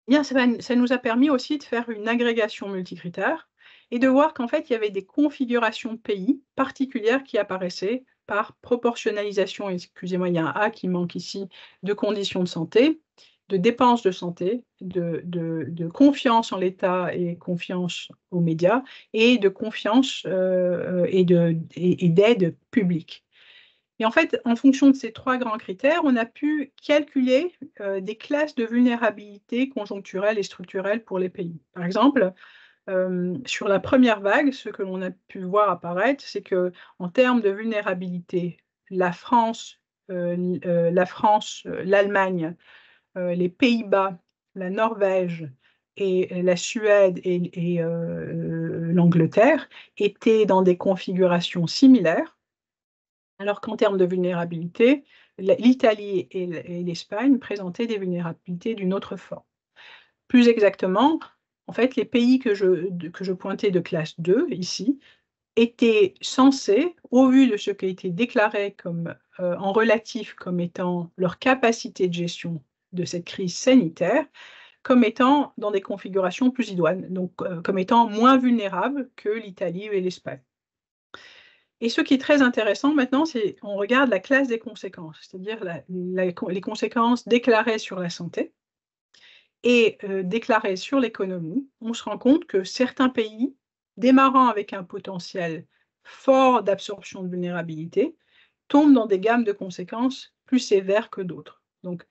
[SPEAKER 1] Bien, ça nous a permis aussi de faire une agrégation multicritères et de voir qu'en fait, il y avait des configurations pays particulières qui apparaissaient par proportionnalisation, excusez-moi, il y a un A qui manque ici, de conditions de santé, de dépenses de santé, de confiance en l'État et confiance aux médias, et de confiance et d'aide publique. Et en fait, en fonction de ces 3 grands critères, on a pu calculer des classes de vulnérabilité conjoncturelle et structurelle pour les pays. Par exemple, sur la première vague, ce que l'on a pu voir apparaître, c'est qu'en termes de vulnérabilité, la France, l'Allemagne, les Pays-Bas, la Norvège et la Suède et l'Angleterre étaient dans des configurations similaires, alors qu'en termes de vulnérabilité, l'Italie et l'Espagne présentaient des vulnérabilités d'une autre forme. Plus exactement, en fait, les pays que je pointais de classe 2 ici étaient censés, au vu de ce qui a été déclaré comme, en relatif comme étant leur capacité de gestion de cette crise sanitaire, comme étant dans des configurations plus idoines, donc comme étant moins vulnérables que l'Italie et l'Espagne. Et ce qui est très intéressant maintenant, c'est qu'on regarde la classe des conséquences, c'est-à-dire les conséquences déclarées sur la santé et déclarées sur l'économie. On se rend compte que certains pays, démarrant avec un potentiel fort d'absorption de vulnérabilité, tombent dans des gammes de conséquences plus sévères que d'autres. Donc,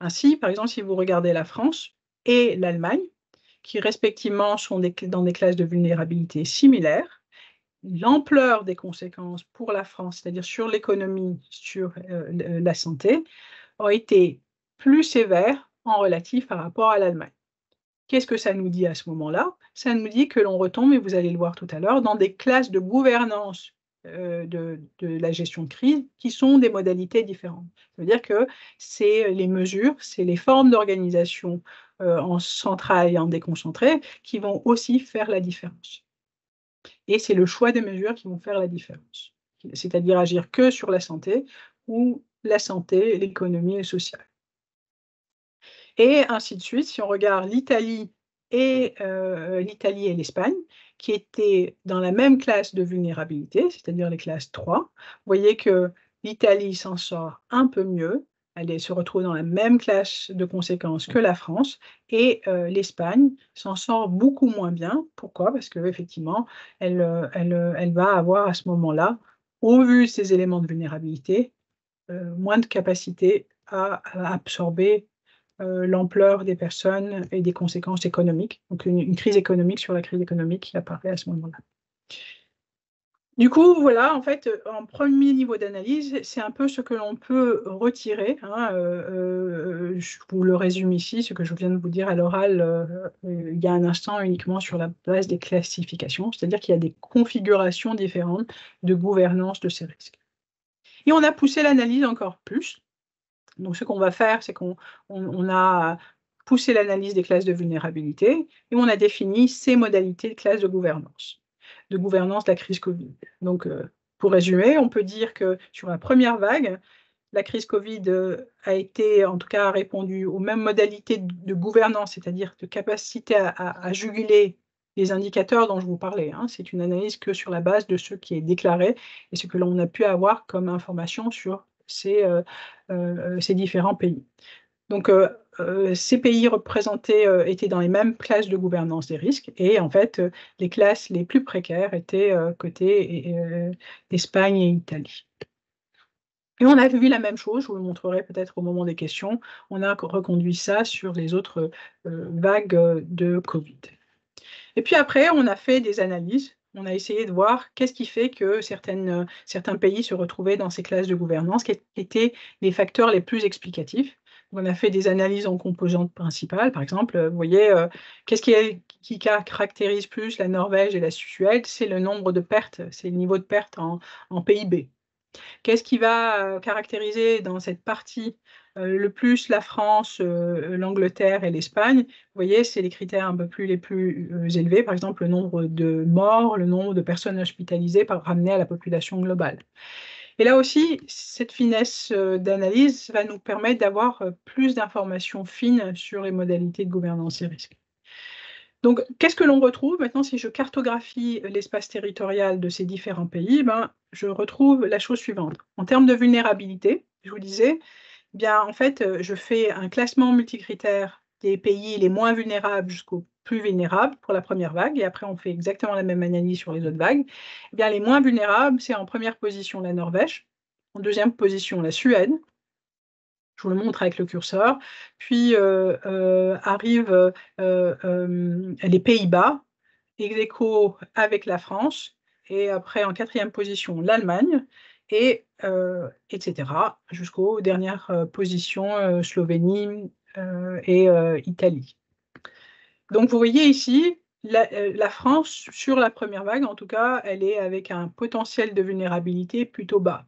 [SPEAKER 1] ainsi, par exemple, si vous regardez la France et l'Allemagne, qui respectivement sont dans des classes de vulnérabilité similaires, l'ampleur des conséquences pour la France, c'est-à-dire sur l'économie, sur la santé, ont été plus sévères en relatif par rapport à l'Allemagne. Qu'est-ce que ça nous dit à ce moment-là? Ça nous dit que l'on retombe, et vous allez le voir tout à l'heure, dans des classes de gouvernance de la gestion de crise qui sont des modalités différentes. Ça veut dire que c'est les mesures, c'est les formes d'organisation en centrale et en déconcentré qui vont aussi faire la différence. Et c'est le choix des mesures qui vont faire la différence, c'est-à-dire agir que sur la santé ou la santé, l'économie et le social. Et ainsi de suite, si on regarde l'Italie et l'Espagne, qui étaient dans la même classe de vulnérabilité, c'est-à-dire les classes 3, vous voyez que l'Italie s'en sort un peu mieux, se retrouve dans la même classe de conséquences que la France, et l'Espagne s'en sort beaucoup moins bien. Pourquoi? Parce qu'effectivement, elle va avoir à ce moment-là, au vu de ces éléments de vulnérabilité, moins de capacité à absorber l'ampleur des personnes et des conséquences économiques. Donc une crise économique sur la crise économique qui apparaît à ce moment-là. Du coup, voilà, en fait, en premier niveau d'analyse, c'est un peu ce que l'on peut retirer, hein, je vous le résume ici, ce que je viens de vous dire à l'oral, il y a un instant, uniquement sur la base des classifications, c'est-à-dire qu'il y a des configurations différentes de gouvernance de ces risques. Et on a poussé l'analyse encore plus. Donc ce qu'on va faire, c'est qu'on a poussé l'analyse des classes de vulnérabilité et on a défini ces modalités de classe de gouvernance de la crise Covid. Donc Pour résumer, on peut dire que sur la première vague, la crise Covid a été, en tout cas, a répondu aux mêmes modalités de gouvernance, c'est-à-dire de capacité à juguler les indicateurs dont je vous parlais, hein. C'est une analyse que sur la base de ce qui est déclaré et ce que l'on a pu avoir comme information sur ces différents pays. Donc, ces pays représentés, étaient dans les mêmes classes de gouvernance des risques et en fait, les classes les plus précaires étaient, côté Espagne et Italie. Et on a vu la même chose, je vous le montrerai peut-être au moment des questions. On a reconduit ça sur les autres, vagues, de Covid. Et puis après, on a fait des analyses. On a essayé de voir qu'est-ce qui fait que certains pays se retrouvaient dans ces classes de gouvernance, quels étaient les facteurs les plus explicatifs. On a fait des analyses en composantes principales. Par exemple, vous voyez, qu'est-ce qui caractérise plus la Norvège et la Suède? C'est le nombre de pertes, c'est le niveau de perte en PIB. Qu'est-ce qui va, caractériser dans cette partie, le plus la France, l'Angleterre et l'Espagne? Vous voyez, c'est les critères un peu plus les plus, élevés, par exemple, le nombre de morts, le nombre de personnes hospitalisées ramené à la population globale. Et là aussi, cette finesse, d'analyse va nous permettre d'avoir, plus d'informations fines sur les modalités de gouvernance et risques. Donc, qu'est-ce que l'on retrouve maintenant si je cartographie l'espace territorial de ces différents pays? Ben, je retrouve la chose suivante. En termes de vulnérabilité, je vous disais, eh bien, en fait, je fais un classement multicritère des pays les moins vulnérables jusqu'aux plus vulnérables pour la première vague, et après on fait exactement la même analyse sur les autres vagues. Eh bien, les moins vulnérables, c'est en première position la Norvège, en deuxième position la Suède, je vous le montre avec le curseur. Puis, arrivent, les Pays-Bas, ex aequo avec la France et après en quatrième position l'Allemagne et cetera jusqu'aux dernières, positions, Slovénie, et Italie. Donc vous voyez ici, la France sur la première vague en tout cas, elle est avec un potentiel de vulnérabilité plutôt bas.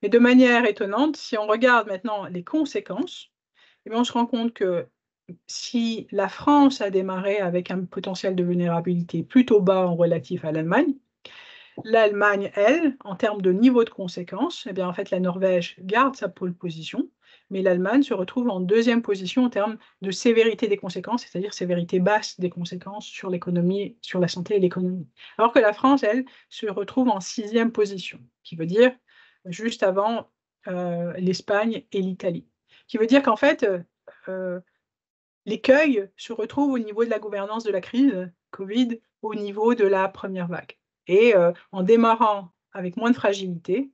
[SPEAKER 1] Mais de manière étonnante, si on regarde maintenant les conséquences, eh bien, on se rend compte que si la France a démarré avec un potentiel de vulnérabilité plutôt bas en relatif à l'Allemagne, l'Allemagne, elle, en termes de niveau de conséquences, eh bien, en fait, la Norvège garde sa pole position, mais l'Allemagne se retrouve en deuxième position en termes de sévérité des conséquences, c'est-à-dire sévérité basse des conséquences sur l'économie, sur la santé et l'économie. Alors que la France, elle, se retrouve en sixième position, qui veut dire juste avant l'Espagne et l'Italie. Qui veut dire qu'en fait, l'écueil se retrouve au niveau de la gouvernance de la crise Covid, au niveau de la première vague. Et en démarrant avec moins de fragilité,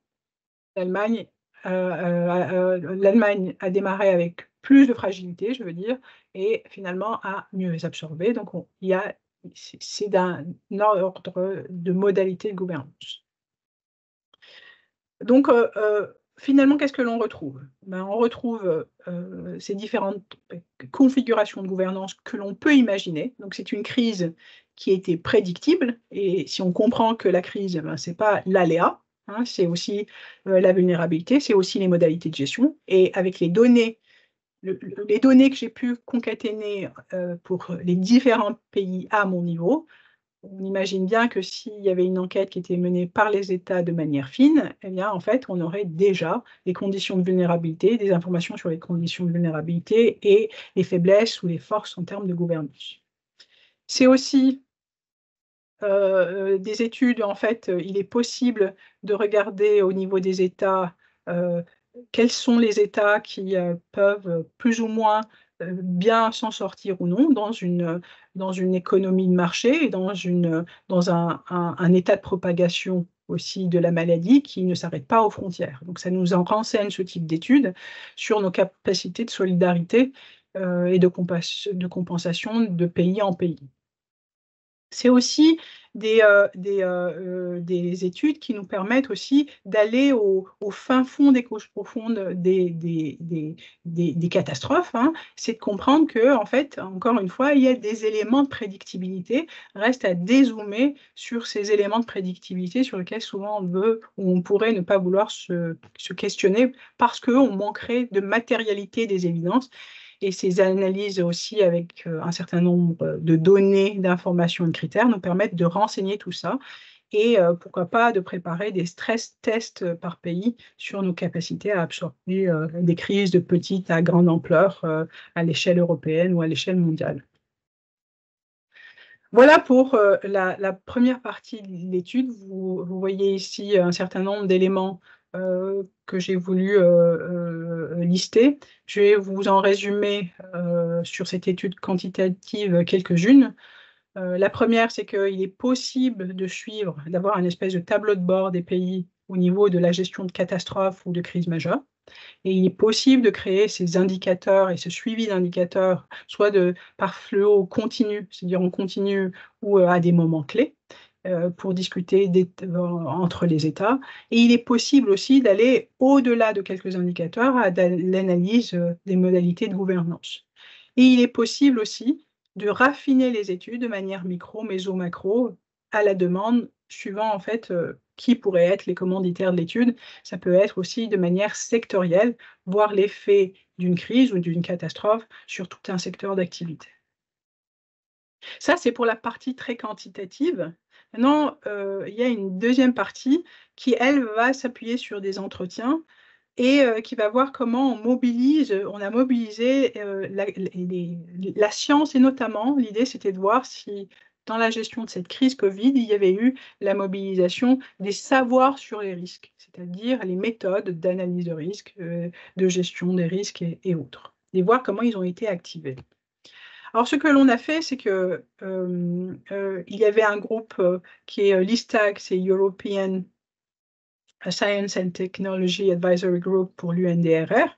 [SPEAKER 1] l'Allemagne l'Allemagne a démarré avec plus de fragilité, je veux dire, et finalement a mieux absorbé. Donc il y a c'est d'un ordre de modalité de gouvernance. Donc finalement, qu'est-ce que l'on retrouve? Ben, on retrouve, ces différentes configurations de gouvernance que l'on peut imaginer. Donc c'est une crise qui était prédictible et si on comprend que la crise, ben, c'est pas l'aléa, hein, c'est aussi, la vulnérabilité, c'est aussi les modalités de gestion et avec les données, les données que j'ai pu concaténer, pour les différents pays à mon niveau, on imagine bien que s'il y avait une enquête qui était menée par les États de manière fine, eh bien, en fait, on aurait déjà les conditions de vulnérabilité, des informations sur les conditions de vulnérabilité et les faiblesses ou les forces en termes de gouvernance. C'est aussi des études, en fait, il est possible de regarder au niveau des États, heu, quels sont les États qui, peuvent plus ou moins, bien s'en sortir ou non dans une économie de marché et dans un état de propagation aussi de la maladie qui ne s'arrête pas aux frontières. Donc ça nous en renseigne ce type d'études sur nos capacités de solidarité, et de compensation de pays en pays. C'est aussi des études qui nous permettent aussi d'aller au fin fond des couches profondes des catastrophes, hein. C'est de comprendre qu'en fait, encore une fois, il y a des éléments de prédictibilité. Reste à dézoomer sur ces éléments de prédictibilité sur lesquels souvent on veut ou on pourrait ne pas vouloir se questionner parce qu'on manquerait de matérialité des évidences. Et ces analyses aussi avec un certain nombre de données, d'informations et de critères nous permettent de renseigner tout ça et pourquoi pas de préparer des stress tests par pays sur nos capacités à absorber des crises de petite à grande ampleur à l'échelle européenne ou à l'échelle mondiale. Voilà pour la première partie de l'étude. Vous voyez ici un certain nombre d'éléments que j'ai voulu lister. Je vais vous en résumer sur cette étude quantitative quelques-unes. La première, c'est qu'il est possible de suivre, d'avoir un espèce de tableau de bord des pays au niveau de la gestion de catastrophes ou de crises majeures. Et il est possible de créer ces indicateurs et ce suivi d'indicateurs, soit par flot continu, c'est-à-dire en continu ou à des moments clés, pour discuter entre les États. Et il est possible aussi d'aller au-delà de quelques indicateurs à l'analyse des modalités de gouvernance. Et il est possible aussi de raffiner les études de manière micro, méso, macro, à la demande, suivant en fait qui pourraient être les commanditaires de l'étude. Ça peut être aussi de manière sectorielle, voir l'effet d'une crise ou d'une catastrophe sur tout un secteur d'activité. Ça, c'est pour la partie très quantitative. Maintenant, il y a une deuxième partie qui, elle, va s'appuyer sur des entretiens et qui va voir comment on a mobilisé la science et notamment, l'idée, c'était de voir si dans la gestion de cette crise Covid, il y avait eu la mobilisation des savoirs sur les risques, c'est-à-dire les méthodes d'analyse de risque, de gestion des risques et autres, et voir comment ils ont été activés. Alors, ce que l'on a fait, c'est que il y avait un groupe qui est l'ISTAG, c'est European Science and Technology Advisory Group pour l'UNDRR.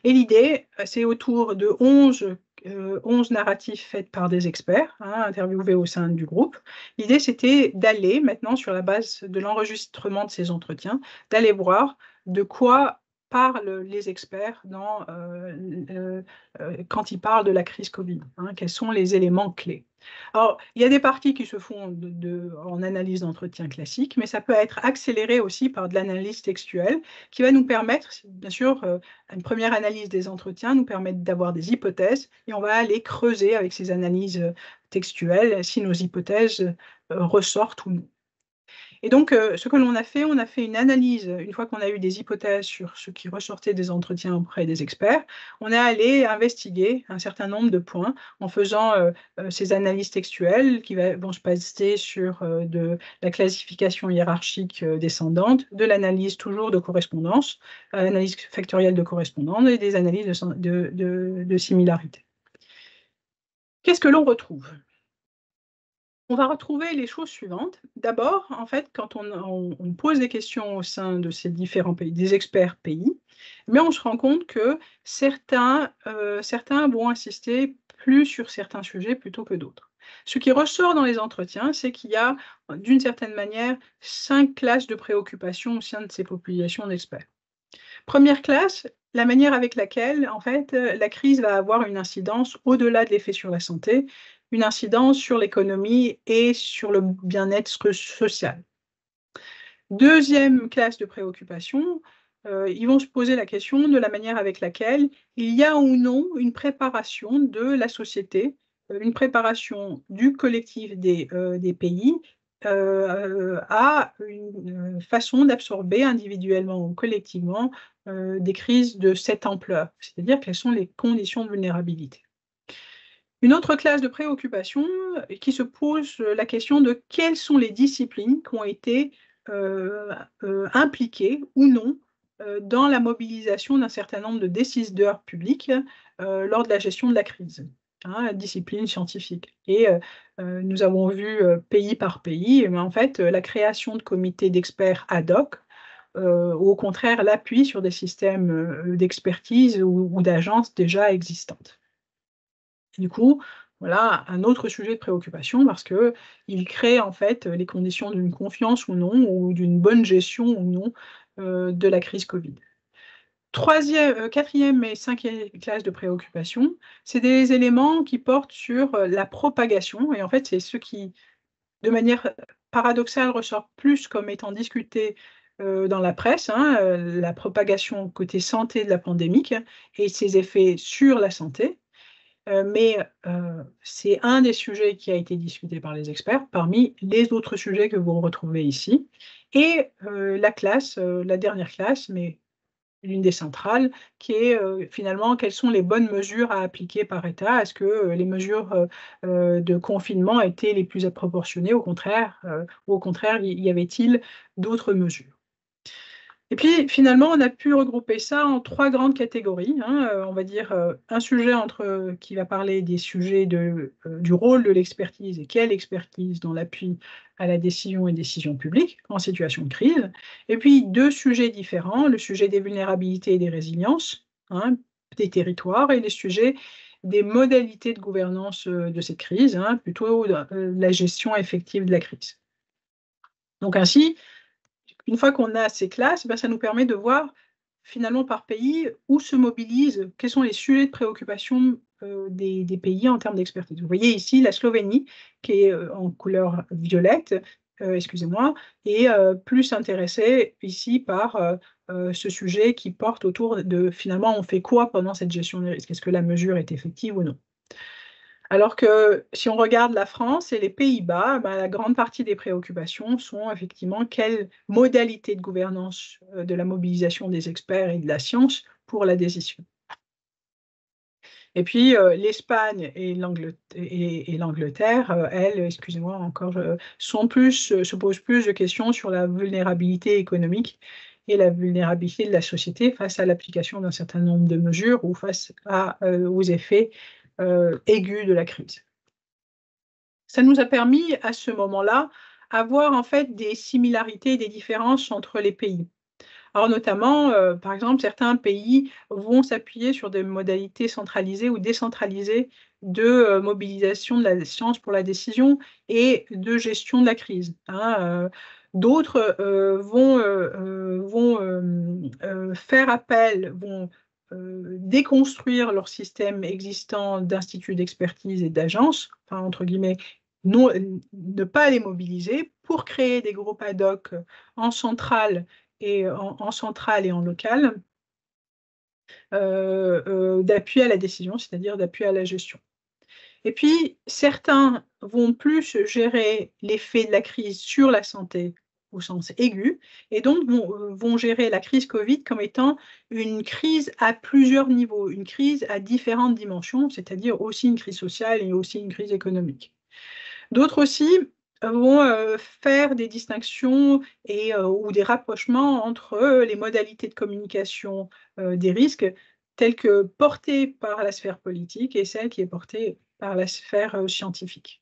[SPEAKER 1] Et l'idée, c'est autour de 11 narratifs faits par des experts, interviewés au sein du groupe. L'idée, c'était d'aller maintenant, sur la base de l'enregistrement de ces entretiens, d'aller voir de quoi parlent les experts quand ils parlent de la crise Covid, quels sont les éléments clés. Alors, il y a des parties qui se font en analyse d'entretien classique, mais ça peut être accéléré aussi par de l'analyse textuelle qui va nous permettre, bien sûr, une première analyse des entretiens nous permet d'avoir des hypothèses et on va aller creuser avec ces analyses textuelles si nos hypothèses ressortent ou non. Et donc, ce que l'on a fait, on a fait une analyse, une fois qu'on a eu des hypothèses sur ce qui ressortait des entretiens auprès des experts, on est allé investiguer un certain nombre de points en faisant ces analyses textuelles qui vont se baser sur de la classification hiérarchique descendante, de l'analyse toujours de correspondance, analyse factorielle de correspondance et des analyses de similarité. Qu'est-ce que l'on retrouve? On va retrouver les choses suivantes. D'abord, en fait, quand on pose des questions au sein de ces différents pays, des experts pays, mais on se rend compte que certains vont insister plus sur certains sujets plutôt que d'autres. Ce qui ressort dans les entretiens, c'est qu'il y a, d'une certaine manière, 5 classes de préoccupations au sein de ces populations d'experts. Première classe, la manière avec laquelle, en fait, la crise va avoir une incidence au-delà de l'effet sur la santé, une incidence sur l'économie et sur le bien-être social. Deuxième classe de préoccupation, ils vont se poser la question de la manière avec laquelle il y a ou non une préparation de la société, une préparation du collectif des pays à une façon d'absorber individuellement ou collectivement des crises de cette ampleur, c'est-à-dire quelles sont les conditions de vulnérabilité. Une autre classe de préoccupation qui se pose la question de quelles sont les disciplines qui ont été impliquées ou non dans la mobilisation d'un certain nombre de décideurs publics lors de la gestion de la crise, la discipline scientifique. Et nous avons vu pays par pays, mais en fait, la création de comités d'experts ad hoc, ou au contraire l'appui sur des systèmes d'expertise ou d'agences déjà existantes. Du coup, voilà un autre sujet de préoccupation parce qu'il crée en fait les conditions d'une confiance ou non, ou d'une bonne gestion ou non de la crise Covid. Quatrième et cinquième classe de préoccupation, c'est des éléments qui portent sur la propagation, et en fait c'est ce qui, de manière paradoxale, ressort plus comme étant discuté dans la presse, la propagation côté santé de la pandémie et ses effets sur la santé. mais c'est un des sujets qui a été discuté par les experts, parmi les autres sujets que vous retrouvez ici. Et la dernière classe, mais l'une des centrales, qui est finalement quelles sont les bonnes mesures à appliquer par État. Est-ce que les mesures de confinement étaient les plus proportionnées, ou au contraire, y avait-il d'autres mesures? Et puis finalement, on a pu regrouper ça en 3 grandes catégories, hein, on va dire, un sujet qui va parler des sujets du rôle de l'expertise et quelle expertise dans l'appui à la décision et décision publique en situation de crise. Et puis 2 sujets différents, le sujet des vulnérabilités et des résiliences, hein, des territoires, et les sujets des modalités de gouvernance, de cette crise, hein, plutôt la gestion effective de la crise. Donc ainsi, une fois qu'on a ces classes, ça nous permet de voir finalement par pays où se mobilisent, quels sont les sujets de préoccupation des pays en termes d'expertise. Vous voyez ici la Slovénie, qui est en couleur violette, excusez-moi, est plus intéressée ici par ce sujet qui porte autour de finalement on fait quoi pendant cette gestion des risques? Est-ce que la mesure est effective ou non? Alors que si on regarde la France et les Pays-Bas, la grande partie des préoccupations sont effectivement quelles modalités de gouvernance, de la mobilisation des experts et de la science pour la décision. Et puis, l'Espagne et l'Angleterre, elles, excusez-moi encore, se posent plus de questions sur la vulnérabilité économique et la vulnérabilité de la société face à l'application d'un certain nombre de mesures ou face aux effets, aigus de la crise. Ça nous a permis, à ce moment-là, avoir en fait des similarités et des différences entre les pays. Alors notamment, par exemple, certains pays vont s'appuyer sur des modalités centralisées ou décentralisées de, mobilisation de la science pour la décision et de gestion de la crise, hein. D'autres, vont déconstruire leur système existant d'instituts d'expertise et d'agences, enfin entre guillemets, non, ne pas les mobiliser pour créer des groupes ad hoc en centrale en centrale et en local, d'appui à la décision, c'est-à-dire d'appui à la gestion. Et puis, certains vont plus gérer l'effet de la crise sur la santé au sens aigu, et donc vont gérer la crise Covid comme étant une crise à plusieurs niveaux, une crise à différentes dimensions, c'est-à-dire aussi une crise sociale et aussi une crise économique. D'autres aussi vont faire des distinctions ou des rapprochements entre les modalités de communication des risques telles que portées par la sphère politique et celles qui est portée par la sphère scientifique.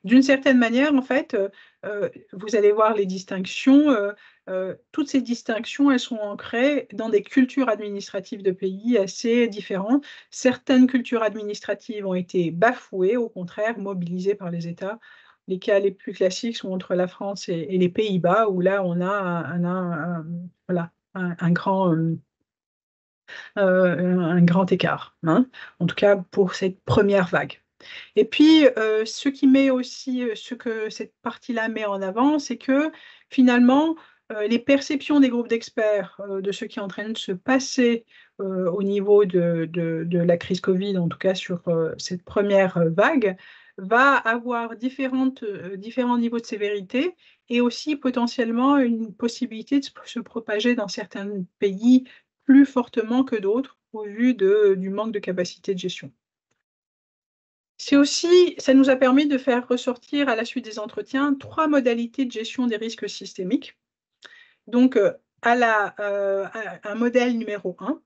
[SPEAKER 1] D'une certaine manière, en fait, vous allez voir les distinctions, toutes ces distinctions, elles sont ancrées dans des cultures administratives de pays assez différentes. Certaines cultures administratives ont été bafouées, au contraire mobilisées par les États. Les cas les plus classiques sont entre la France et les Pays-Bas, où là on a voilà, un grand écart, hein, en tout cas pour cette première vague. Et puis, ce que cette partie-là met en avant, c'est que finalement, les perceptions des groupes d'experts, de ce qui est en train de se passer, au niveau de la crise Covid, en tout cas sur, cette première vague, va avoir différents niveaux de sévérité et aussi potentiellement une possibilité de se propager dans certains pays plus fortement que d'autres, au vu du manque de capacité de gestion. Ça nous a permis de faire ressortir à la suite des entretiens 3 modalités de gestion des risques systémiques. Donc, un modèle numéro 1.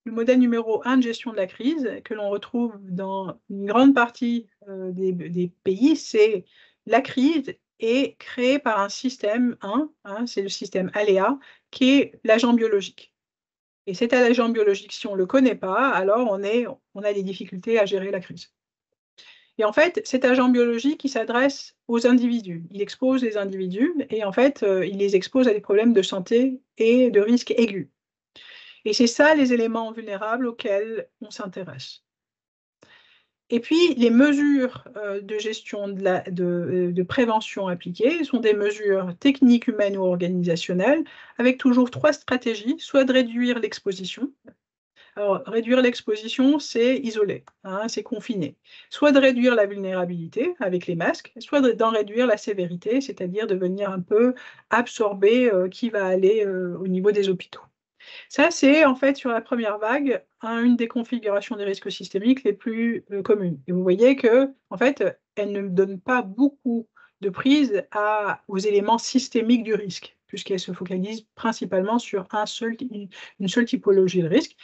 [SPEAKER 1] Le modèle numéro 1 de gestion de la crise que l'on retrouve dans une grande partie, des pays, c'est la crise est créée par un système c'est le système aléa, qui est l'agent biologique. Et cet agent biologique, si on ne le connaît pas, alors on a des difficultés à gérer la crise. Et en fait, cet agent biologique, il s'adresse aux individus. Il expose les individus et en fait, il les expose à des problèmes de santé et de risques aigus. Et c'est ça les éléments vulnérables auxquels on s'intéresse. Et puis, les mesures de gestion de prévention appliquées sont des mesures techniques, humaines ou organisationnelles, avec toujours 3 stratégies, soit de réduire l'exposition, Alors, réduire l'exposition, c'est isoler, hein, c'est confiner. Soit de réduire la vulnérabilité avec les masques, soit d'en réduire la sévérité, c'est-à-dire de venir un peu absorber qui va aller au niveau des hôpitaux. Ça, c'est en fait sur la première vague, une des configurations des risques systémiques les plus communes. Et vous voyez que, en fait, elle ne donne pas beaucoup de prise aux éléments systémiques du risque, puisqu'elle se focalise principalement sur une seule typologie de risque.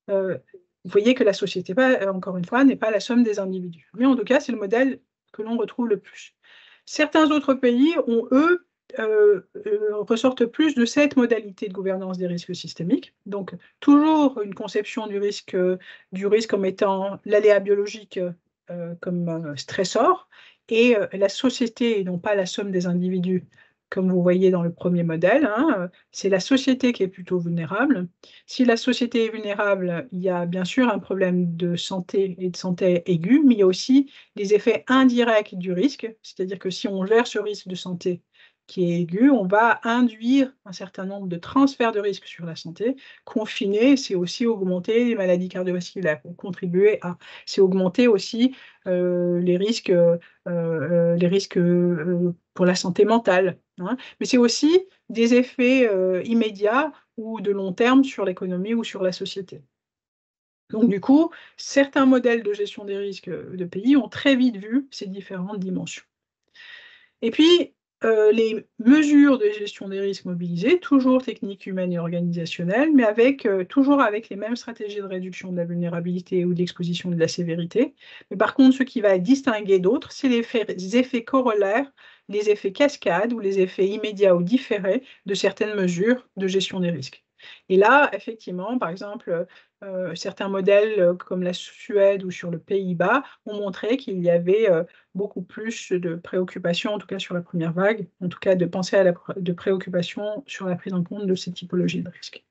[SPEAKER 1] Vous voyez que la société, encore une fois, n'est pas la somme des individus. Mais en tout cas, c'est le modèle que l'on retrouve le plus. Certains autres pays ont, eux, ressortent plus de cette modalité de gouvernance des risques systémiques. Donc, toujours une conception du risque comme étant l'aléa biologique comme stressor, et la société, et non pas la somme des individus, comme vous voyez dans le premier modèle, hein, c'est la société qui est plutôt vulnérable. Si la société est vulnérable, il y a bien sûr un problème de santé et de santé aiguë, mais il y a aussi des effets indirects du risque, c'est-à-dire que si on gère ce risque de santé qui est aigu, on va induire un certain nombre de transferts de risques sur la santé. Confiner, c'est aussi augmenter les maladies cardiovasculaires, ou contribuer à. C'est augmenter aussi les risques pour la santé mentale, hein. Mais c'est aussi des effets immédiats ou de long terme sur l'économie ou sur la société. Donc du coup, certains modèles de gestion des risques de pays ont très vite vu ces différentes dimensions. Et puis, les mesures de gestion des risques mobilisées, toujours techniques, humaines et organisationnelles, mais toujours avec les mêmes stratégies de réduction de la vulnérabilité ou d'exposition de la sévérité. Mais par contre, ce qui va distinguer d'autres, c'est les effets corollaires, les effets cascades ou les effets immédiats ou différés de certaines mesures de gestion des risques. Et là, effectivement, par exemple, certains modèles comme la Suède ou sur le Pays-Bas ont montré qu'il y avait beaucoup plus de préoccupations, en tout cas sur la première vague, en tout cas de préoccupations sur la prise en compte de ces typologies de risques.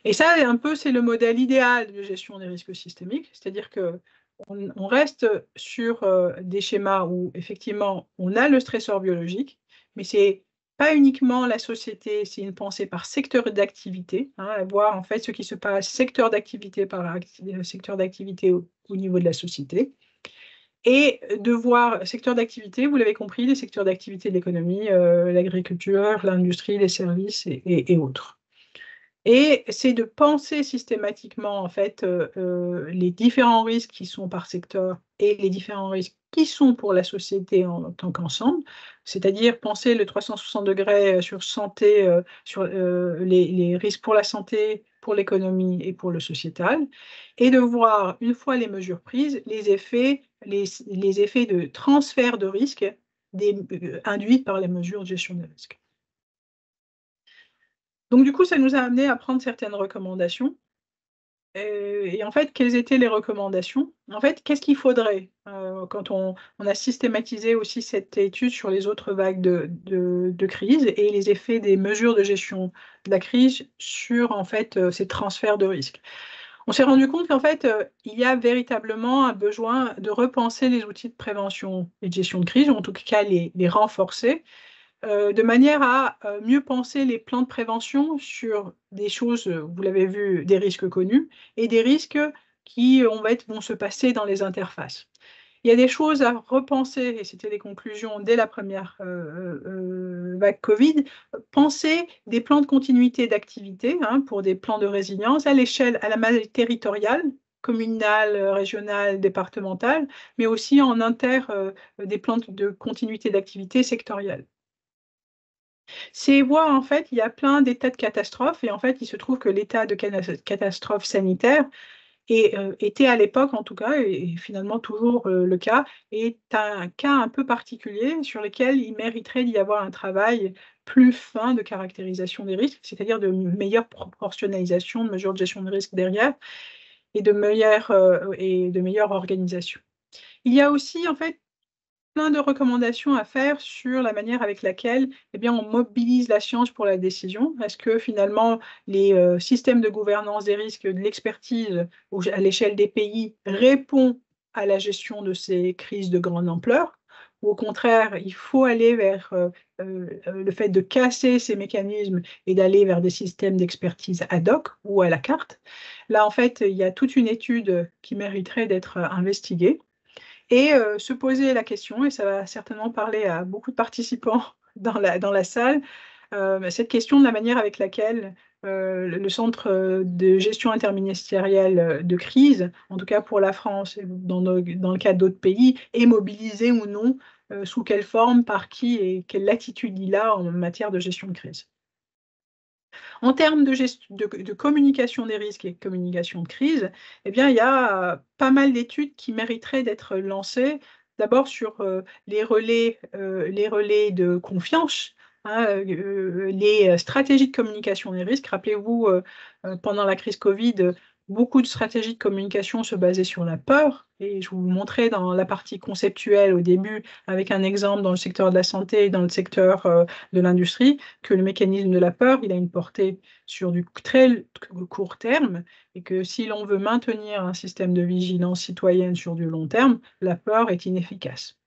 [SPEAKER 1] Et ça, c'est le modèle idéal de gestion des risques systémiques, c'est-à-dire qu'on reste sur des schémas où effectivement on a le stresseur biologique, mais c'est pas uniquement la société, c'est une pensée par secteur d'activité, hein, voir en fait ce qui se passe secteur d'activité par secteur d'activité au niveau de la société. Et de voir secteur d'activité, vous l'avez compris, les secteurs d'activité de l'économie, l'agriculture, l'industrie, les services et autres. Et c'est de penser systématiquement, en fait, les différents risques qui sont par secteur et les différents risques qui sont pour la société en tant qu'ensemble, c'est-à-dire penser le 360 degrés sur santé, sur les risques pour la santé, pour l'économie et pour le sociétal, et de voir, une fois les mesures prises, les effets de transfert de risques induits par les mesures de gestion des risques. Donc du coup, ça nous a amené à prendre certaines recommandations. Et en fait, quelles étaient les recommandations? En fait, qu'est-ce qu'il faudrait? Quand on a systématisé aussi cette étude sur les autres vagues de crise et les effets des mesures de gestion de la crise sur, en fait, ces transferts de risques. On s'est rendu compte qu'en fait, il y a véritablement un besoin de repenser les outils de prévention et de gestion de crise, ou en tout cas les renforcer, de manière à mieux penser les plans de prévention sur des choses, vous l'avez vu, des risques connus et des risques qui vont se passer dans les interfaces. Il y a des choses à repenser, et c'était les conclusions dès la première vague Covid, penser des plans de continuité d'activité, hein, pour des plans de résilience à la territoriale, communale, régionale, départementale, mais aussi en des plans de continuité d'activité sectorielle. C'est voir, en fait, il y a plein d'états de catastrophe et en fait, il se trouve que l'état de catastrophe sanitaire était à l'époque, en tout cas, et finalement toujours le cas, est un cas un peu particulier sur lequel il mériterait d'y avoir un travail plus fin de caractérisation des risques, c'est-à-dire de meilleure proportionnalisation de mesures de gestion de risque derrière et de meilleure organisation. Il y a aussi, en fait, plein de recommandations à faire sur la manière avec laquelle, eh bien, on mobilise la science pour la décision. Est-ce que finalement les systèmes de gouvernance des risques, de l'expertise à l'échelle des pays répond à la gestion de ces crises de grande ampleur? ou au contraire, il faut aller vers le fait de casser ces mécanismes et d'aller vers des systèmes d'expertise ad hoc ou à la carte. Là, en fait, il y a toute une étude qui mériterait d'être investiguée et se poser la question, et ça va certainement parler à beaucoup de participants dans la salle, cette question de la manière avec laquelle le centre de gestion interministérielle de crise, en tout cas pour la France et dans le cas d'autres pays, est mobilisé ou non, sous quelle forme, par qui et quelle latitude il a en matière de gestion de crise. En termes de communication des risques et communication de crise, eh bien, il y a pas mal d'études qui mériteraient d'être lancées. D'abord sur les relais de confiance, hein, les stratégies de communication des risques. Rappelez-vous, pendant la crise Covid, beaucoup de stratégies de communication se basaient sur la peur. Et je vous montrais dans la partie conceptuelle au début, avec un exemple dans le secteur de la santé et dans le secteur de l'industrie, que le mécanisme de la peur, il a une portée sur du très court terme et que si l'on veut maintenir un système de vigilance citoyenne sur du long terme, la peur est inefficace.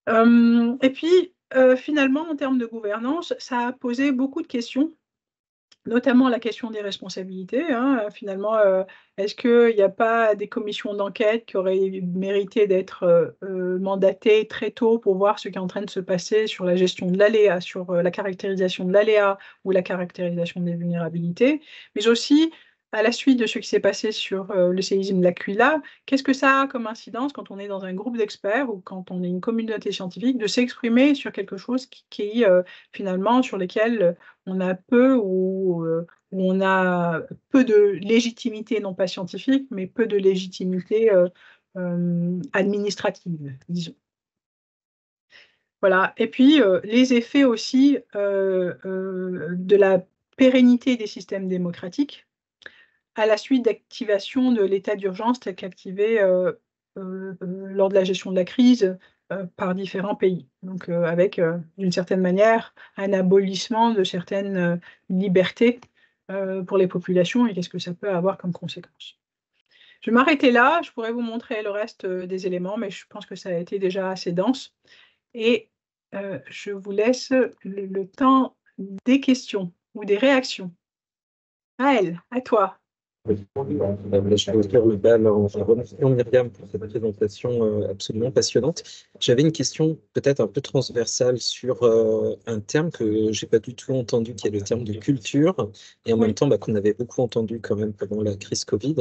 [SPEAKER 1] Et puis, finalement, en termes de gouvernance, ça a posé beaucoup de questions, notamment la question des responsabilités, hein. Finalement, est-ce qu'il n'y a pas des commissions d'enquête qui auraient mérité d'être mandatées très tôt pour voir ce qui est en train de se passer sur la gestion de l'aléa, sur la caractérisation de l'aléa ou la caractérisation des vulnérabilités, mais aussi à la suite de ce qui s'est passé sur le séisme de l'Aquila, qu'est-ce que ça a comme incidence quand on est dans un groupe d'experts ou quand on est une communauté scientifique de s'exprimer sur quelque chose qui finalement, sur lesquels on a peu ou où on a peu de légitimité, non pas scientifique, mais peu de légitimité administrative, disons. Voilà. Et puis, les effets aussi de la pérennité des systèmes démocratiques à la suite d'activation de l'état d'urgence tel qu'activé lors de la gestion de la crise par différents pays. Donc, avec, d'une certaine manière, un abolissement de certaines libertés pour les populations et qu'est-ce que ça peut avoir comme conséquence. Je vais m'arrêter là, je pourrais vous montrer le reste des éléments, mais je pense que ça a été déjà assez dense. Et je vous laisse le temps des questions ou des réactions. Aël, à toi.
[SPEAKER 2] Je vais ouvrir le bal en remerciant Myriam pour cette présentation absolument passionnante. J'avais une question peut-être un peu transversale sur un terme que j'ai pas du tout entendu, qui est le terme de culture, et en même
[SPEAKER 1] Oui,
[SPEAKER 2] temps qu'on avait beaucoup entendu quand même pendant la crise Covid,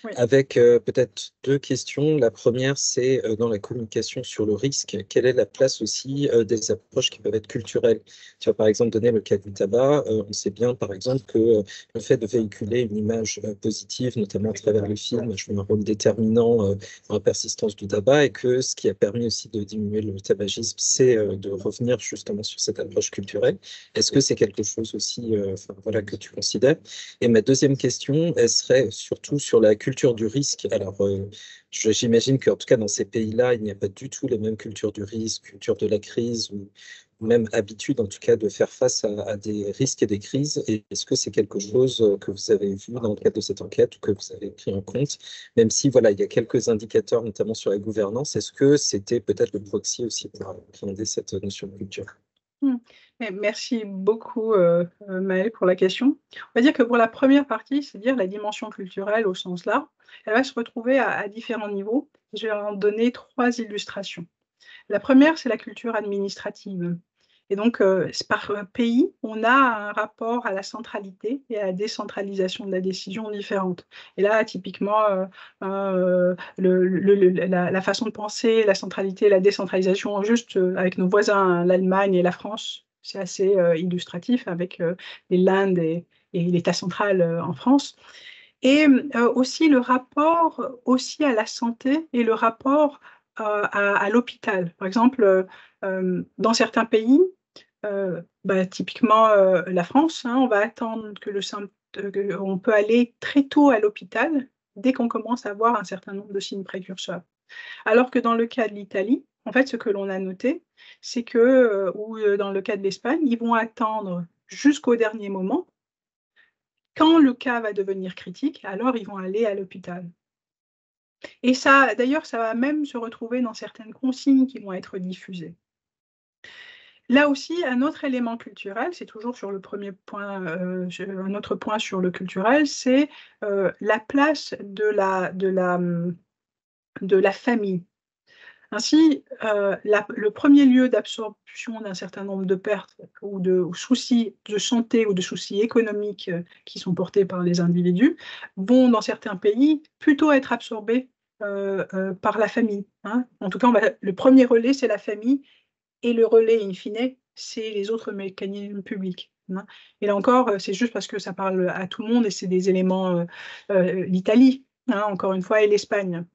[SPEAKER 1] oui.
[SPEAKER 2] avec peut-être deux questions. La première, c'est dans la communication sur le risque, quelle est la place aussi des approches qui peuvent être culturelles? Tu as par exemple donné le cas du tabac. On sait bien par exemple que le fait de véhiculer une image positive, notamment à travers le film, joue un rôle déterminant dans la persistance du tabac et que ce qui a permis aussi de diminuer le tabagisme, c'est de revenir justement sur cette approche culturelle. Est-ce que c'est quelque chose aussi voilà, que tu considères? Et ma deuxième question, elle serait surtout sur la culture du risque. Alors, j'imagine qu'en tout cas dans ces pays-là, il n'y a pas du tout les mêmes cultures du risque, culture de la crise ou même habitude en tout cas de faire face à des risques et des crises. Et est-ce que c'est quelque chose que vous avez vu dans le cadre de cette enquête ou que vous avez pris en compte, même si voilà, il y a quelques indicateurs, notamment sur la gouvernance, est-ce que c'était peut-être le proxy aussi pour appréhender cette notion de culture?
[SPEAKER 1] Mmh. Merci beaucoup, Maëlle, pour la question. On va dire que pour la première partie, c'est-à-dire la dimension culturelle au sens large, elle va se retrouver à différents niveaux. Je vais en donner 3 illustrations. La première, c'est la culture administrative. Et donc, par pays, on a un rapport à la centralité et à la décentralisation de la décision différente. Et là, typiquement, la façon de penser, la centralité, la décentralisation, juste avec nos voisins, hein, l'Allemagne et la France, c'est assez illustratif avec l'Inde et l'État central en France. Et aussi le rapport aussi à la santé et le rapport à l'hôpital. Par exemple, dans certains pays, typiquement la France, hein, on va attendre que on peut aller très tôt à l'hôpital dès qu'on commence à avoir un certain nombre de signes précurseurs. Alors que dans le cas de l'Italie, en fait, ce que l'on a noté, c'est que, ou dans le cas de l'Espagne, ils vont attendre jusqu'au dernier moment. Quand le cas va devenir critique, alors ils vont aller à l'hôpital. Et d'ailleurs, ça va même se retrouver dans certaines consignes qui vont être diffusées. Là aussi, un autre élément culturel, c'est toujours sur le premier point, un autre point sur le culturel, c'est la place de la famille. Ainsi, le premier lieu d'absorption d'un certain nombre de pertes ou soucis de santé ou de soucis économiques qui sont portés par les individus vont, dans certains pays, plutôt être absorbés par la famille, hein. En tout cas, le premier relais, c'est la famille, et le relais, in fine, c'est les autres mécanismes publics, hein. Et là encore, c'est juste parce que ça parle à tout le monde et c'est des éléments, l'Italie, hein, encore une fois, et l'Espagne.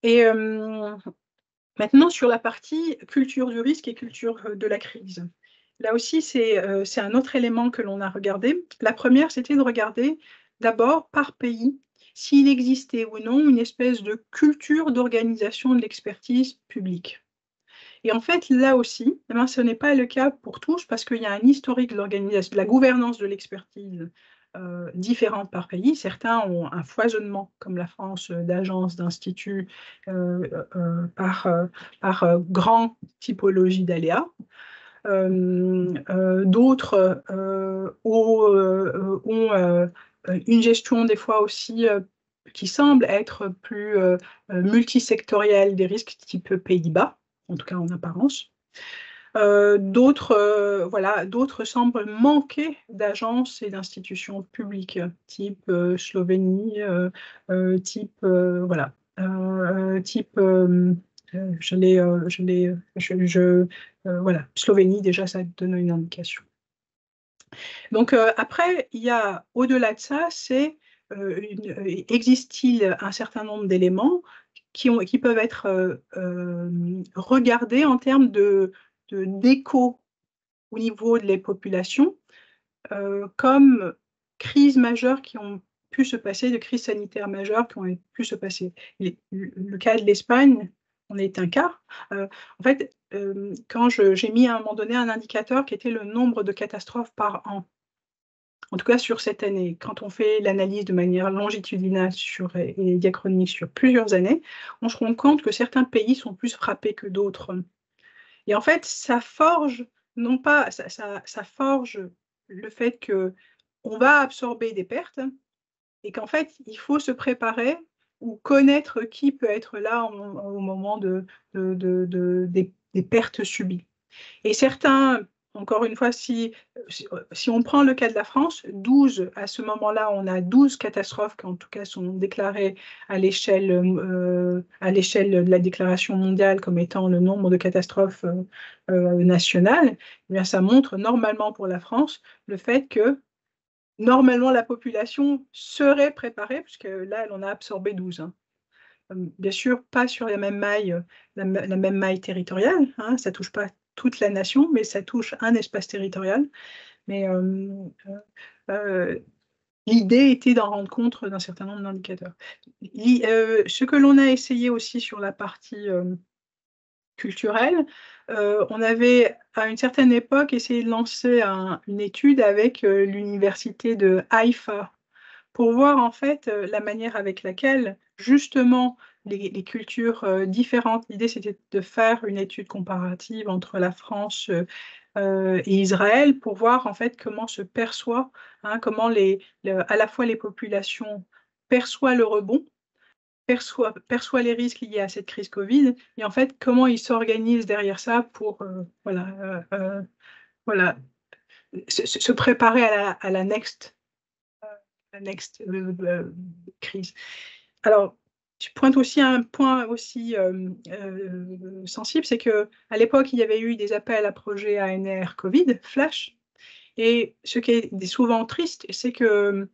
[SPEAKER 1] Et maintenant, sur la partie culture du risque et culture de la crise. Là aussi, c'est un autre élément que l'on a regardé. La première, c'était de regarder d'abord par pays s'il existait ou non une espèce de culture d'organisation de l'expertise publique. Et en fait, là aussi, eh ben, ce n'est pas le cas pour tous parce qu'il y a un historique de l'organisation, de la gouvernance de l'expertise différente par pays. Certains ont un foisonnement, comme la France, d'agences, d'instituts par grande typologie d'aléas. D'autres ont une gestion des fois aussi qui semble être plus multisectorielle des risques type Pays-Bas, en tout cas en apparence. D'autres semblent manquer d'agences et d'institutions publiques, type Slovénie, type voilà, type voilà, Slovénie, déjà ça donne une indication. Donc après, il y a au-delà de ça, c'est existe-t-il un certain nombre d'éléments qui peuvent être regardés en termes d'écho au niveau des populations, comme crises majeures qui ont pu se passer, de crises sanitaires majeures qui ont pu se passer. Le cas de l'Espagne en est un cas. En fait, quand j'ai mis à un moment donné un indicateur qui était le nombre de catastrophes par an, en tout cas sur cette année, quand on fait l'analyse de manière longitudinale et diachronique sur plusieurs années, on se rend compte que certains pays sont plus frappés que d'autres. Et en fait, ça forge, non pas, ça forge le fait qu'on va absorber des pertes et qu'en fait, il faut se préparer ou connaître qui peut être là au moment des pertes subies. Et certains, encore une fois, si on prend le cas de la France, 12, à ce moment-là, on a 12 catastrophes qui en tout cas sont déclarées à l'échelle de la déclaration mondiale comme étant le nombre de catastrophes nationales. Eh bien, ça montre normalement pour la France le fait que normalement la population serait préparée, puisque là, elle en a absorbé 12. Hein. Bien sûr, pas sur la même maille, la même maille territoriale, hein, ça ne touche pas toute la nation, mais ça touche un espace territorial. Mais l'idée était d'en rendre compte d'un certain nombre d'indicateurs. Ce que l'on a essayé aussi sur la partie culturelle, on avait à une certaine époque essayé de lancer une étude avec l'université de Haïfa, pour voir en fait la manière avec laquelle justement les cultures différentes. L'idée c'était de faire une étude comparative entre la France et Israël pour voir en fait comment se perçoit, hein, comment à la fois les populations perçoivent le rebond, perçoit les risques liés à cette crise Covid, et en fait comment ils s'organisent derrière ça pour voilà, se préparer à la next crise. Alors, je pointe aussi un point aussi sensible, c'est qu'à l'époque, il y avait eu des appels à projets ANR Covid, Flash, et ce qui est souvent triste, c'est que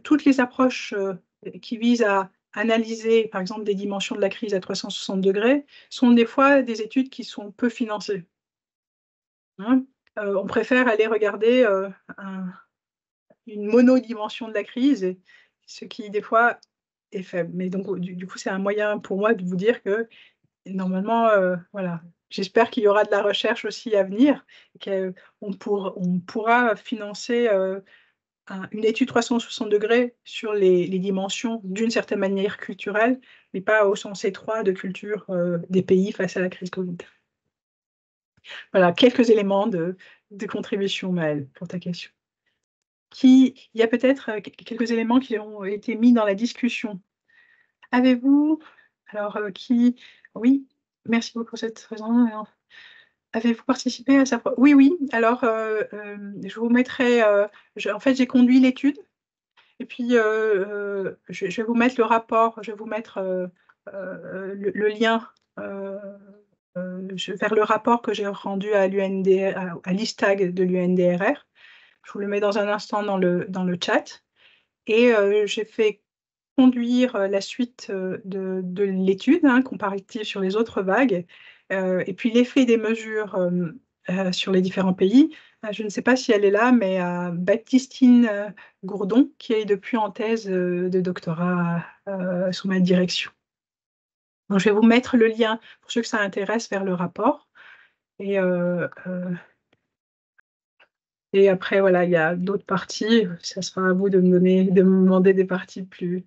[SPEAKER 1] toutes les approches qui visent à analyser, par exemple, des dimensions de la crise à 360 degrés, sont des fois des études qui sont peu financées. Hein, on préfère aller regarder une monodimension de la crise, ce qui, des fois, est faible. Mais donc, du coup, c'est un moyen pour moi de vous dire que, normalement, voilà, j'espère qu'il y aura de la recherche aussi à venir, qu'on pourra financer une étude 360 degrés sur les dimensions d'une certaine manière culturelle, mais pas au sens étroit de culture des pays face à la crise Covid. Voilà, quelques éléments de contribution, Maëlle, pour ta question. Il y a peut-être quelques éléments qui ont été mis dans la discussion. Avez-vous, alors oui, merci beaucoup pour cette raison. Avez-vous participé à ça? Oui, oui. Alors, je vous mettrai. En fait, j'ai conduit l'étude. Et puis, je vais vous mettre le rapport. Je vais vous mettre le lien vers le rapport que j'ai rendu à l'ISTAG de l'UNDRR. Je vous le mets dans un instant dans le chat. Et j'ai fait conduire la suite de l'étude comparative sur les autres vagues, et puis l'effet des mesures sur les différents pays. Je ne sais pas si elle est là, mais Baptistine Gourdon, qui est depuis en thèse de doctorat sous ma direction. Donc, je vais vous mettre le lien, pour ceux que ça intéresse, vers le rapport. Et après, voilà, il y a d'autres parties. Ça sera à vous de me demander des parties plus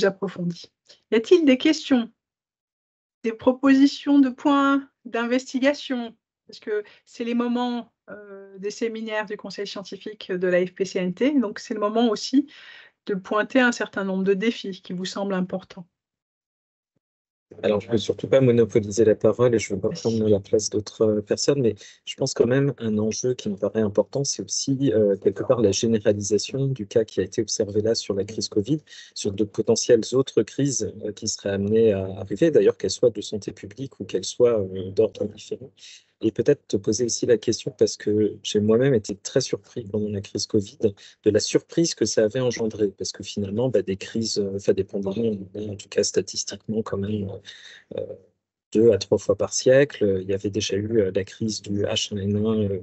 [SPEAKER 1] approfondies. Y a-t-il des questions, des propositions de points d'investigation? Parce que c'est les moments des séminaires du Conseil scientifique de la FPCNT, donc c'est le moment aussi de pointer un certain nombre de défis qui vous semblent importants.
[SPEAKER 2] Alors, je ne veux surtout pas monopoliser la parole et je ne veux pas prendre la place d'autres personnes, mais je pense quand même un enjeu qui me paraît important, c'est aussi quelque part la généralisation du cas qui a été observé là sur la crise Covid, sur de potentielles autres crises qui seraient amenées à arriver, d'ailleurs qu'elles soient de santé publique ou qu'elles soient d'ordre différent. Et peut-être te poser aussi la question, parce que j'ai moi-même été très surpris pendant la crise Covid, de la surprise que ça avait engendré, parce que finalement, des crises, des pandémies, en tout cas statistiquement quand même 2 à 3 fois par siècle. Il y avait déjà eu la crise du H1N1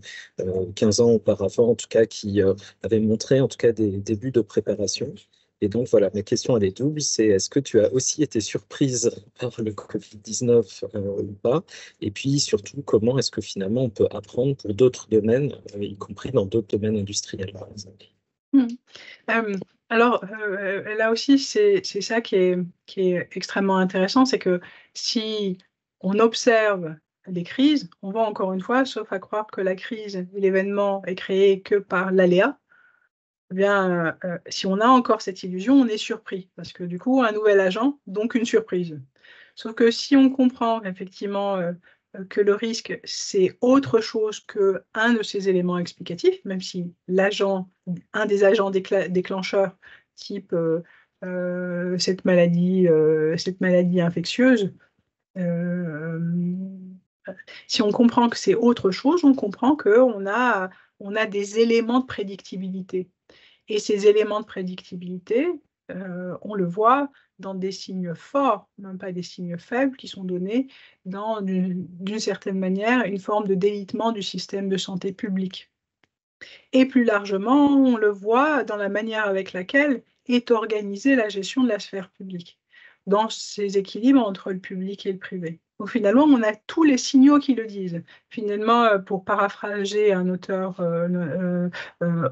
[SPEAKER 2] 15 ans auparavant, en tout cas, qui avait montré en tout cas des débuts de préparation. Et donc voilà, ma question elle est double, c'est est-ce que tu as aussi été surprise par le Covid-19 ou pas? Et puis surtout, comment est-ce que finalement on peut apprendre pour d'autres domaines, y compris dans d'autres domaines industriels, par exemple?
[SPEAKER 1] Alors, là aussi, c'est ça qui est extrêmement intéressant, c'est que si on observe des crises, on voit encore une fois, sauf à croire que la crise et l'événement est créé que par l'aléa, eh bien, si on a encore cette illusion, on est surpris, parce que du coup, un nouvel agent, donc une surprise. Sauf que si on comprend effectivement que le risque, c'est autre chose qu'un de ces éléments explicatifs, même si un des agents déclencheurs, type cette maladie infectieuse, si on comprend que c'est autre chose, on comprend qu'on a des éléments de prédictibilité. Et ces éléments de prédictibilité, on le voit dans des signes forts, même pas des signes faibles, qui sont donnés dans, d'une certaine manière, une forme de délitement du système de santé publique. Et plus largement, on le voit dans la manière avec laquelle est organisée la gestion de la sphère publique, dans ces équilibres entre le public et le privé. Donc finalement, on a tous les signaux qui le disent. Finalement, pour paraphraser un auteur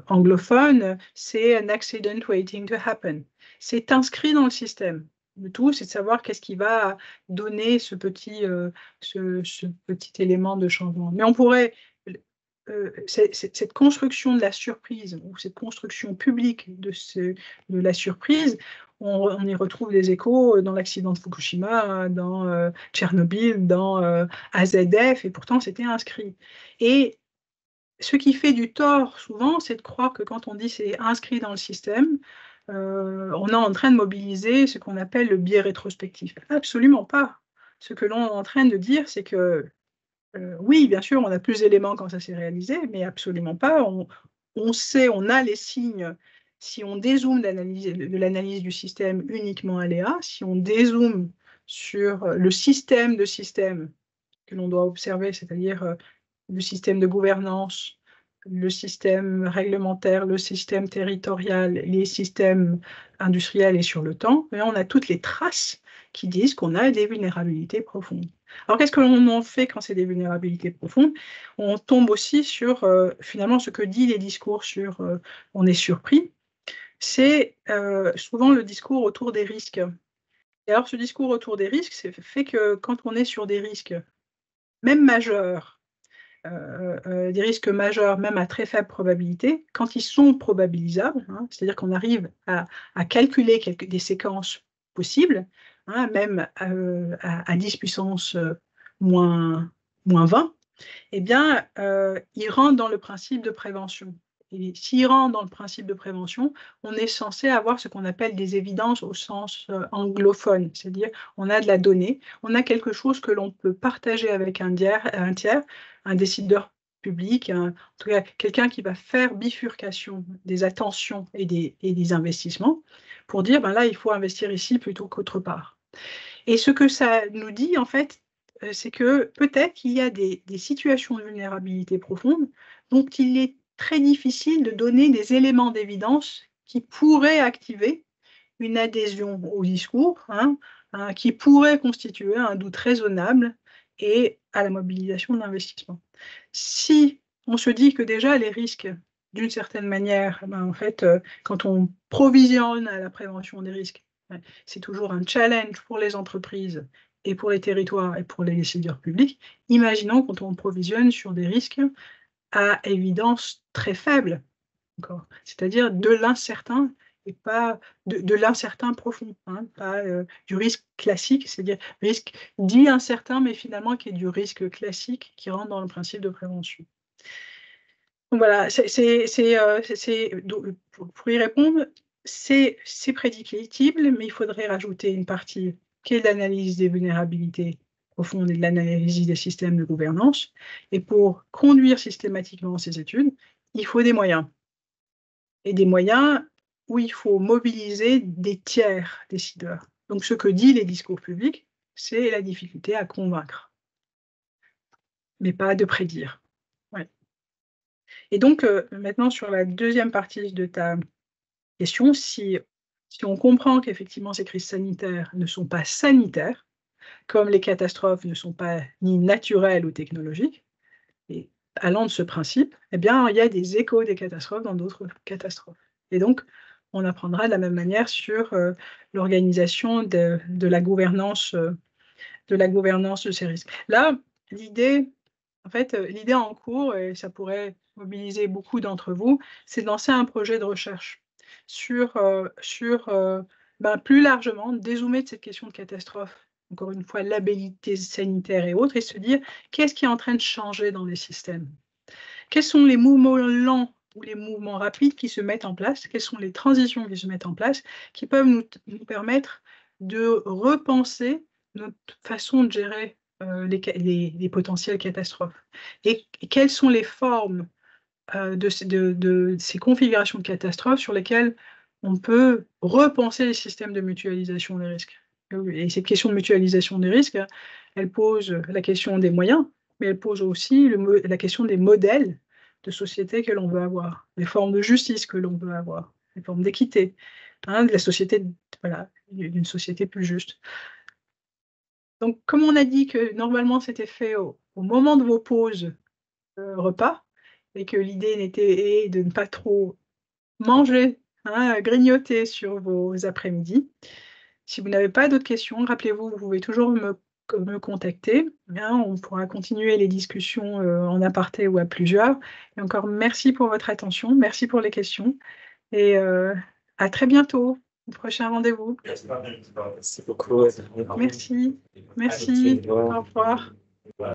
[SPEAKER 1] anglophone, c'est an accident waiting to happen. C'est inscrit dans le système. Le tout, c'est de savoir qu'est-ce qui va donner ce petit élément de changement. Mais on pourrait cette construction de la surprise, ou cette construction publique de la surprise, on y retrouve des échos dans l'accident de Fukushima, dans Tchernobyl, dans AZF, et pourtant c'était inscrit. Et ce qui fait du tort souvent, c'est de croire que quand on dit c'est inscrit dans le système, on est en train de mobiliser ce qu'on appelle le biais rétrospectif. Absolument pas. Ce que l'on est en train de dire, c'est que oui, bien sûr, on a plus d'éléments quand ça s'est réalisé, mais absolument pas. On sait, on a les signes. Si on dézoome de l'analyse du système uniquement aléa, si on dézoome sur le système de systèmes que l'on doit observer, c'est-à-dire le système de gouvernance, le système réglementaire, le système territorial, les systèmes industriels et sur le temps, et on a toutes les traces qui disent qu'on a des vulnérabilités profondes. Alors, qu'est-ce que l'on en fait quand c'est des vulnérabilités profondes? On tombe aussi sur, finalement, ce que dit les discours sur on est surpris. C'est souvent le discours autour des risques. Et alors, ce discours autour des risques, c'est fait que quand on est sur des risques, même majeurs, des risques majeurs, même à très faible probabilité, quand ils sont probabilisables, hein, c'est-à-dire qu'on arrive à calculer des séquences possibles, hein, même à 10 puissance moins 20, eh bien, ils rentrent dans le principe de prévention. Et s'ils rentrent dans le principe de prévention, on est censé avoir ce qu'on appelle des évidences au sens anglophone, c'est-à-dire on a de la donnée, on a quelque chose que l'on peut partager avec un tiers, un décideur public, en tout cas quelqu'un qui va faire bifurcation des attentions et des investissements pour dire, ben là, il faut investir ici plutôt qu'autre part. Et ce que ça nous dit, en fait, c'est que peut-être qu'il y a des situations de vulnérabilité profonde dont il est très difficile de donner des éléments d'évidence qui pourraient activer une adhésion au discours, hein, qui pourrait constituer un doute raisonnable et à la mobilisation de l'investissement. Si on se dit que déjà les risques, d'une certaine manière, en fait, quand on provisionne à la prévention des risques, c'est toujours un challenge pour les entreprises et pour les territoires et pour les décideurs publics. Imaginons quand on provisionne sur des risques à évidence très faible, c'est-à-dire de l'incertain et pas de l'incertain profond, hein, pas du risque classique, c'est-à-dire risque dit incertain, mais finalement qui est du risque classique qui rentre dans le principe de prévention. Donc voilà, pour y répondre, c'est prédictible, mais il faudrait rajouter une partie qui est l'analyse des vulnérabilités profondes et de l'analyse des systèmes de gouvernance. Et pour conduire systématiquement ces études, il faut des moyens. Et des moyens où il faut mobiliser des tiers décideurs. Donc ce que disent les discours publics, c'est la difficulté à convaincre, mais pas de prédire. Ouais. Et donc, maintenant, sur la deuxième partie de ta question, si on comprend qu'effectivement ces crises sanitaires ne sont pas sanitaires, comme les catastrophes ne sont pas ni naturelles ou technologiques, et allant de ce principe, eh bien, il y a des échos des catastrophes dans d'autres catastrophes. Et donc, on apprendra de la même manière sur l'organisation de la gouvernance de ces risques. Là, l'idée en cours, et ça pourrait mobiliser beaucoup d'entre vous, c'est de lancer un projet de recherche sur plus largement, dézoomer de cette question de catastrophe, encore une fois, labellité sanitaire et autres, et se dire qu'est-ce qui est en train de changer dans les systèmes? Quels sont les mouvements lents ou les mouvements rapides qui se mettent en place? Quelles sont les transitions qui se mettent en place qui peuvent nous permettre de repenser notre façon de gérer les potentielles catastrophes? Et quelles sont les formes de ces configurations de catastrophes sur lesquelles on peut repenser les systèmes de mutualisation des risques? Et cette question de mutualisation des risques, elle pose la question des moyens, mais elle pose aussi la question des modèles de société que l'on veut avoir, les formes de justice que l'on veut avoir, les formes d'équité, de la société, voilà, d'une société plus juste. Donc, comme on a dit que normalement c'était fait au moment de vos pauses repas, et que l'idée était de ne pas trop manger, grignoter sur vos après-midi. Si vous n'avez pas d'autres questions, rappelez-vous, vous pouvez toujours me contacter. On pourra continuer les discussions en aparté ou à plusieurs. Et encore, merci pour votre attention, merci pour les questions. Et à très bientôt, au prochain rendez-vous.
[SPEAKER 2] Merci beaucoup.
[SPEAKER 1] Merci, au revoir.